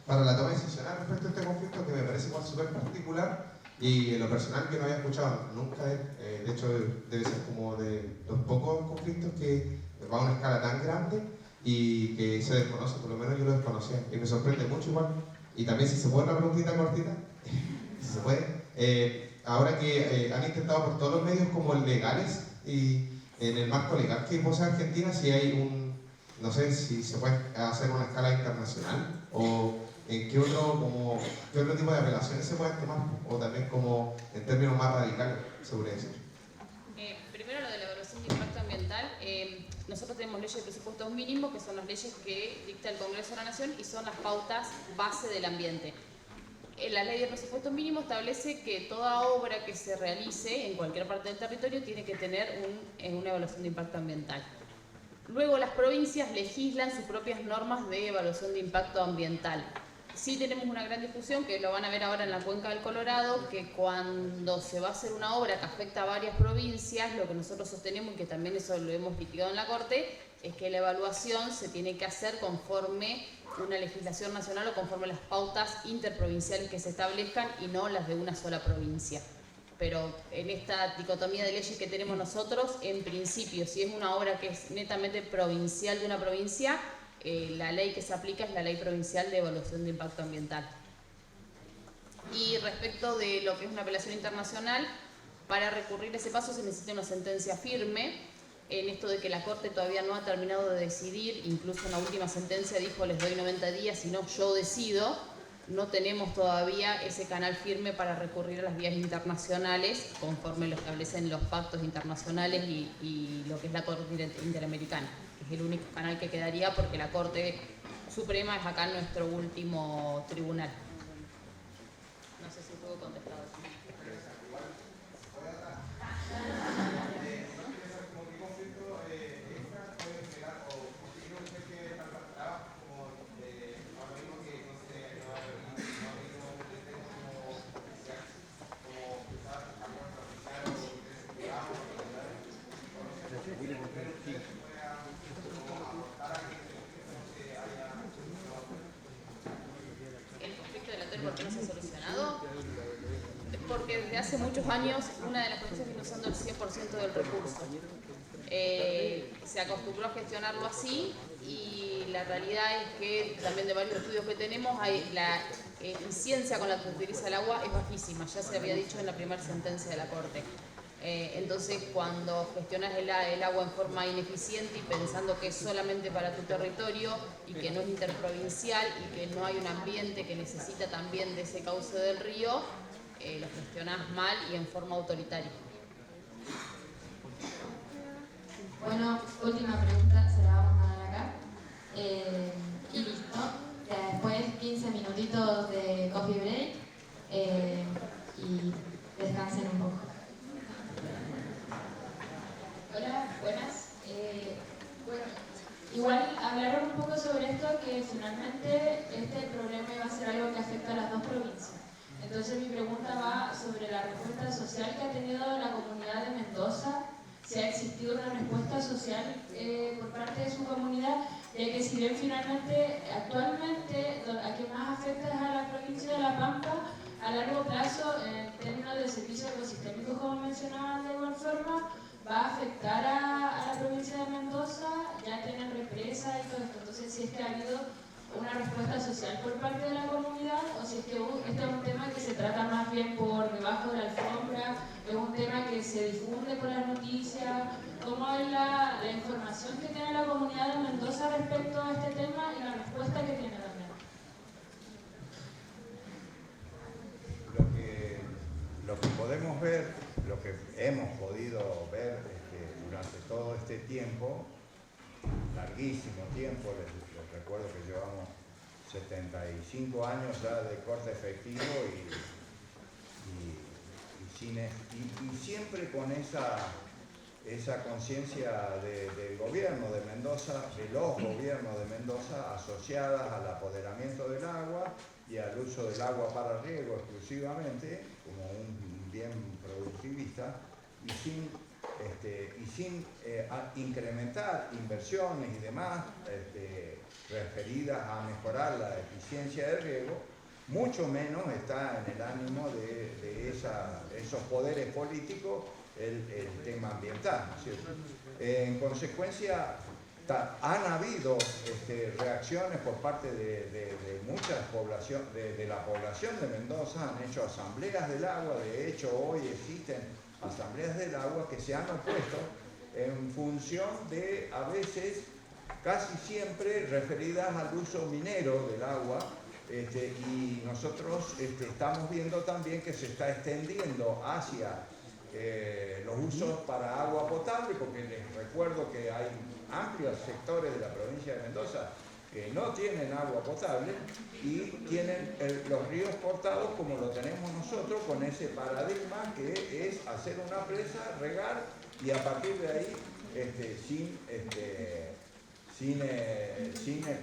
para la toma de decisiones respecto a este conflicto, que me parece igual súper particular y en lo personal que no había escuchado nunca de hecho debe ser como de los pocos conflictos que va a una escala tan grande y que se desconoce, por lo menos yo lo desconocía y me sorprende mucho igual. Y también si se puede una preguntita cortita, si se puede, ahora que han intentado por todos los medios como legales y en el marco legal que posee Argentina, si hay no sé si se puede hacer una escala internacional o en qué otro tipo de apelaciones se pueden tomar o también como en términos más radicales, se podría decir. Primero lo de la evaluación de impacto ambiental, nosotros tenemos leyes de presupuestos mínimos que son las leyes que dicta el Congreso de la Nación y son las pautas base del ambiente. La ley de presupuesto mínimo establece que toda obra que se realice en cualquier parte del territorio tiene que tener una evaluación de impacto ambiental. Luego las provincias legislan sus propias normas de evaluación de impacto ambiental. Sí tenemos una gran discusión, que lo van a ver ahora en la Cuenca del Colorado, que cuando se va a hacer una obra que afecta a varias provincias, lo que nosotros sostenemos, y que también eso lo hemos litigado en la Corte, es que la evaluación se tiene que hacer conforme una legislación nacional o conforme las pautas interprovinciales que se establezcan y no las de una sola provincia. Pero en esta dicotomía de leyes que tenemos nosotros, en principio, si es una obra que es netamente provincial de una provincia, la ley que se aplica es la Ley Provincial de Evaluación de Impacto Ambiental. Y respecto de lo que es una apelación internacional, para recurrir a ese paso se necesita una sentencia firme, en esto de que la Corte todavía no ha terminado de decidir, incluso en la última sentencia dijo les doy 90 días, si no yo decido. No tenemos todavía ese canal firme para recurrir a las vías internacionales conforme lo establecen los pactos internacionales y lo que es la Corte Interamericana, que es el único canal que quedaría porque la Corte Suprema es acá nuestro último tribunal. No sé si puedo contestar. ¿Por qué no se ha solucionado? Porque desde hace muchos años una de las provincias viene usando el 100% del recurso. Se acostumbró a gestionarlo así y la realidad es que también de varios estudios que tenemos la eficiencia con la que se utiliza el agua es bajísima, ya se había dicho en la primera sentencia de la Corte. Entonces cuando gestionas el agua en forma ineficiente y pensando que es solamente para tu territorio y que no es interprovincial y que no hay un ambiente que necesita también de ese cauce del río, lo gestionas mal y en forma autoritaria. Bueno, última pregunta, se la vamos a dar acá. Y listo. Ya después 15 minutitos de coffee break y descansen un poco. Hola, buenas. Bueno, igual hablaron un poco sobre esto, que finalmente este problema iba a ser algo que afecta a las dos provincias. Entonces mi pregunta va sobre la respuesta social que ha tenido la comunidad de Mendoza, si ha existido una respuesta social por parte de su comunidad, ya que si bien finalmente actualmente a quien más afecta es a la provincia de La Pampa, a largo plazo en términos de servicios ecosistémicos, como mencionaban de igual forma, va a afectar a la provincia de Mendoza, ya tienen represa y todo esto. Entonces, si es que ha habido una respuesta social por parte de la comunidad o si es que este es un tema que se trata más bien por debajo de la alfombra, es un tema que se difunde por las noticias. ¿Cómo es la información que tiene la comunidad de Mendoza respecto a este tema y la respuesta que tiene también? Lo que podemos ver, lo que hemos podido ver durante todo este tiempo, larguísimo tiempo, les recuerdo que llevamos 75 años ya de corte efectivo y siempre con esa conciencia del gobierno de Mendoza, de los gobiernos de Mendoza, asociadas al apoderamiento del agua y al uso del agua para riego exclusivamente, como un bien productivista, y sin incrementar inversiones y demás referidas a mejorar la eficiencia del riego, mucho menos está en el ánimo de esos poderes políticos el tema ambiental, ¿no es cierto? En consecuencia, han habido reacciones por parte de muchas poblaciones, de la población de Mendoza, han hecho asambleas del agua, de hecho hoy existen asambleas del agua que se han opuesto en función de, a veces, casi siempre referidas al uso minero del agua, y nosotros estamos viendo también que se está extendiendo hacia los usos para agua potable, porque les recuerdo que hay amplios sectores de la provincia de Mendoza que no tienen agua potable y tienen los ríos cortados como lo tenemos nosotros, con ese paradigma que es hacer una presa, regar y a partir de ahí sin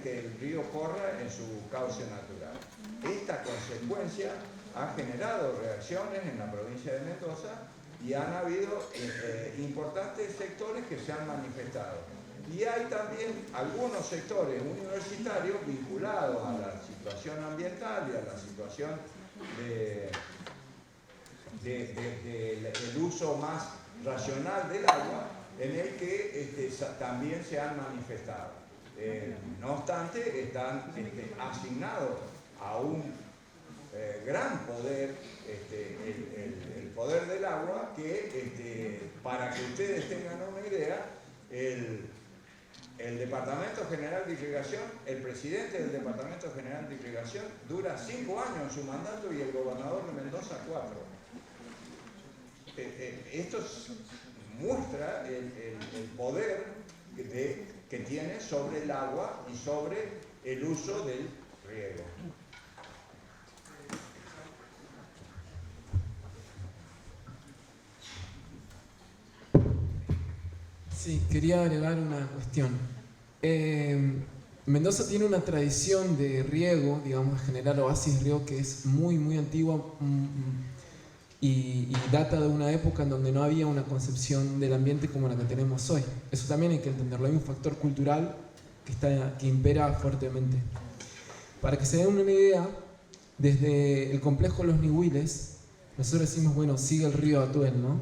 que el río corra en su cauce natural. Esta consecuencia ha generado reacciones en la provincia de Mendoza y han habido importantes sectores que se han manifestado. Y hay también algunos sectores universitarios vinculados a la situación ambiental y a la situación del uso más racional del agua, en el que también se han manifestado. No obstante, están asignados a un gran poder, el poder del agua, que para que ustedes tengan una idea, el Departamento General de Irrigación, el presidente del Departamento General de Irrigación dura 5 años en su mandato y el gobernador de Mendoza 4. Esto muestra el poder que tiene sobre el agua y sobre el uso del riego. Sí, quería agregar una cuestión. Mendoza tiene una tradición de riego, digamos, generar oasis de riego que es muy, muy antigua y data de una época en donde no había una concepción del ambiente como la que tenemos hoy. Eso también hay que entenderlo. Hay un factor cultural que impera fuertemente. Para que se den una idea, desde el complejo Los Nihuiles, nosotros decimos, bueno, sigue el río Atuel, ¿no?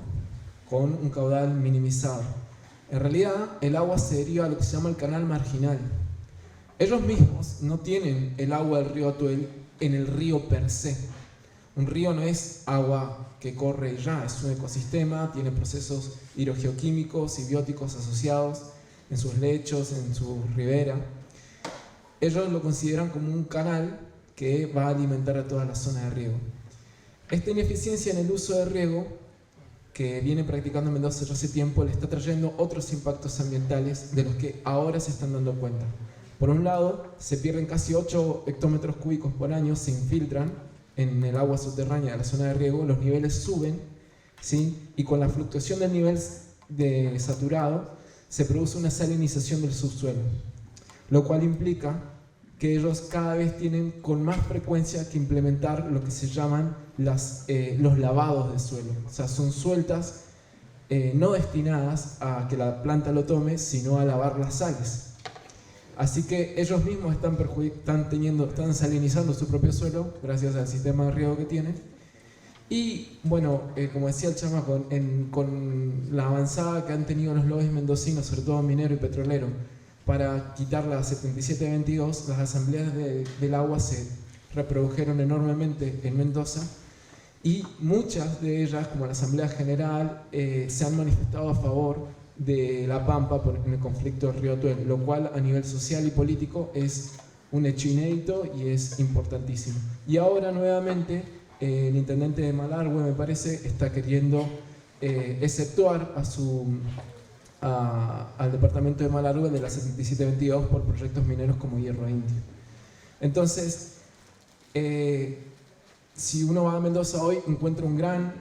Con un caudal minimizado. En realidad, el agua se deriva a lo que se llama el canal marginal. Ellos mismos no tienen el agua del río Atuel en el río per se. Un río no es agua que corre y ya, es un ecosistema, tiene procesos hidrogeoquímicos y bióticos asociados en sus lechos, en su ribera. Ellos lo consideran como un canal que va a alimentar a toda la zona de riego. Esta ineficiencia en el uso de riego, que viene practicando Mendoza ya hace tiempo, le está trayendo otros impactos ambientales de los que ahora se están dando cuenta. Por un lado, se pierden casi 8 hectómetros cúbicos por año, se infiltran en el agua subterránea de la zona de riego, los niveles suben, ¿sí? Y con la fluctuación del nivel de saturado se produce una salinización del subsuelo, lo cual implica que ellos cada vez tienen con más frecuencia que implementar lo que se llaman los lavados de suelo. O sea, son sueltas no destinadas a que la planta lo tome, sino a lavar las sales. Así que ellos mismos están salinizando su propio suelo gracias al sistema de riego que tienen. Y bueno, como decía el Chama, con la avanzada que han tenido los lobbies mendocinos, sobre todo minero y petrolero, para quitar la 7722, las asambleas del agua se reprodujeron enormemente en Mendoza y muchas de ellas, como la Asamblea General, se han manifestado a favor de la Pampa en el conflicto del río Atuel, lo cual a nivel social y político es un hecho inédito y es importantísimo. Y ahora nuevamente el intendente de Malargüe, me parece, está queriendo exceptuar al departamento de Malargüe de la 7722 por proyectos mineros como Hierro Indio. Entonces, si uno va a Mendoza hoy, encuentra un gran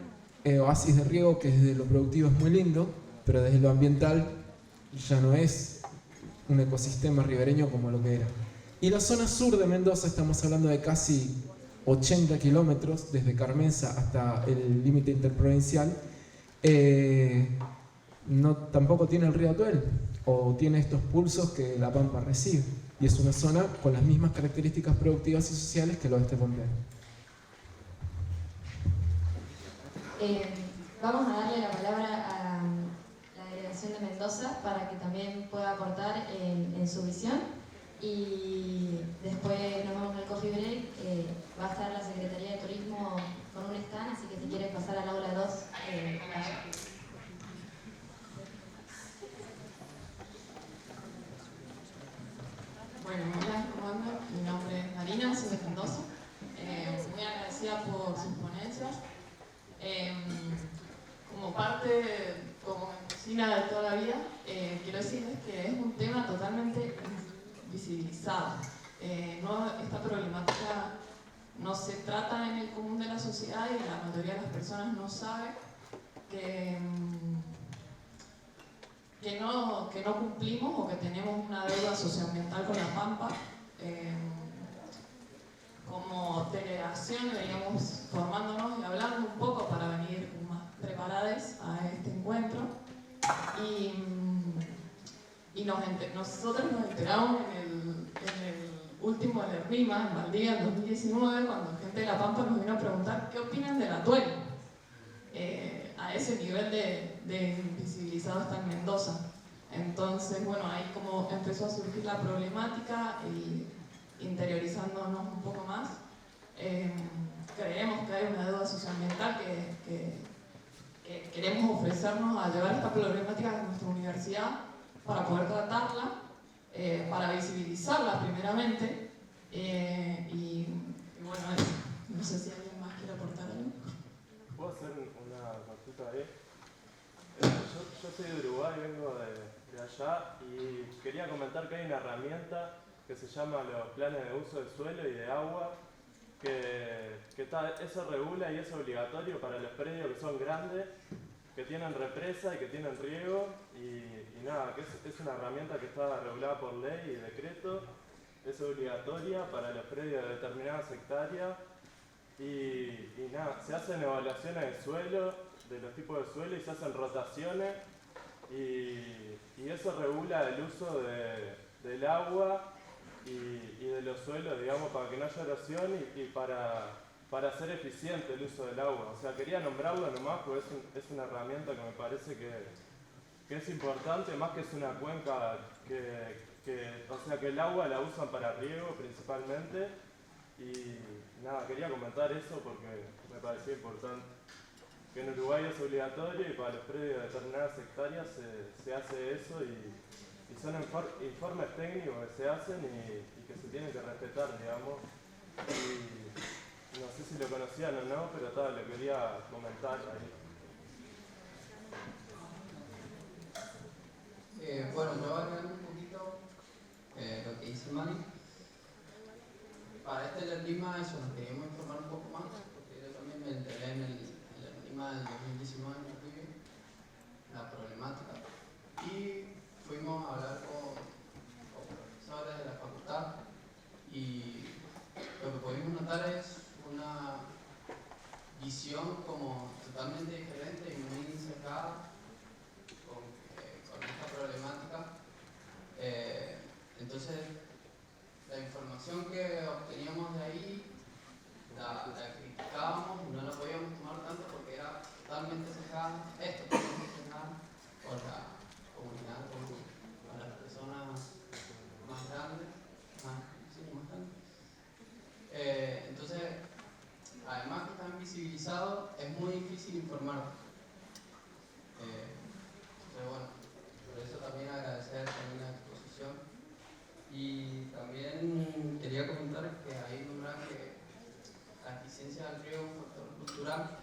oasis de riego que desde lo productivo es muy lindo, pero desde lo ambiental ya no es un ecosistema ribereño como lo que era. Y la zona sur de Mendoza, estamos hablando de casi 80 kilómetros, desde Carmenza hasta el límite interprovincial, tampoco tiene el río Atuel, o tiene estos pulsos que la Pampa recibe. Y es una zona con las mismas características productivas y sociales que el oeste pampeano. Vamos a darle la palabra a la delegación de Mendoza para que también pueda aportar en su visión. Y después nos vamos al coffee break. Va a estar la Secretaría de Turismo con un stand, así que si quieres pasar al aula 2, vaya. Bueno, hola, ¿cómo andan? Mi nombre es Marina, soy de Mendoza. Muy agradecida por sus ponencias. Como mendocina de toda la vida, quiero decirles que es un tema totalmente visibilizado. Esta problemática no se trata en el común de la sociedad y la mayoría de las personas no sabe que no cumplimos o que tenemos una deuda socioambiental con la Pampa. Como delegación deberíamos formándonos y hablando un poco para venir más preparados a este encuentro. Nosotros nos enteramos en el último de RIMA, en Valdivia, en 2019, cuando gente de la Pampa nos vino a preguntar qué opinan del Atuel. A ese nivel de invisibilizado está en Mendoza. Entonces, bueno, ahí como empezó a surgir la problemática y interiorizándonos un poco más, creemos que hay una deuda socioambiental que queremos ofrecernos a llevar esta problemática a nuestra universidad para poder tratarla, para visibilizarla primeramente, y bueno, no sé si alguien más quiere aportar algo. ¿Puedo hacer una consulta ahí? Yo soy de Uruguay, vengo de allá y quería comentar que hay una herramienta que se llama los planes de uso de suelo y de agua, eso regula y es obligatorio para los predios que son grandes, que tienen represa y que tienen riego, y nada, que es una herramienta que está regulada por ley y decreto, es obligatoria para los predios de determinadas hectáreas, y nada, se hacen evaluaciones de suelo, de los tipos de suelo, y se hacen rotaciones, y eso regula el uso del agua y de los suelos, digamos, para que no haya erosión y para para hacer eficiente el uso del agua. O sea, quería nombrarlo nomás porque es una herramienta que me parece que es importante, más que es una cuenca o sea, que el agua la usan para riego principalmente. Y nada, quería comentar eso porque me parecía importante. Que en Uruguay es obligatorio y para los predios de determinadas hectáreas se hace eso y son informes técnicos que se hacen y que se tienen que respetar, digamos. Y no sé si lo conocían o no, pero lo quería comentar ahí. Bueno, yo voy a agregar un poquito lo que dice Mari. Para este Lerlima eso, nos queríamos informar un poco más, porque yo también me enteré en el Lerlima del 2019 en el Río, la problemática. Y fuimos a hablar con profesores de la facultad y lo que pudimos notar es una visión como totalmente diferente y muy cercana con esta problemática. Entonces, la información que obteníamos de ahí la criticábamos y no la podíamos tomar tanto porque era totalmente cercana, por la comunidad, con las personas más grandes. Entonces, además que están visibilizados, es muy difícil informar. Entonces, bueno, por eso también agradecer también la exposición. Y también quería comentar que ahí nombran que la eficiencia del río es un factor cultural,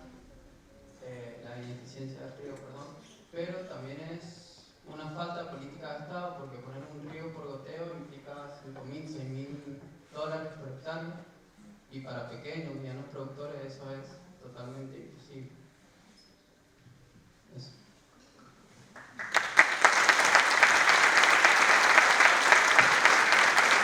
la ineficiencia del río, perdón, pero también es una falta de política de Estado porque poner un río por goteo implica $5.000, $6.000 por hectárea y para pequeños, medianos productores eso es totalmente imposible. Eso.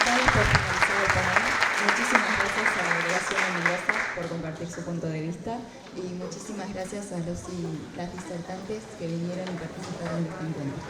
Damos por finalizado el panel. Muchísimas gracias a la delegación de Mendoza por compartir su punto de vista y muchísimas gracias a los y las disertantes que vinieron y participaron de este encuentro.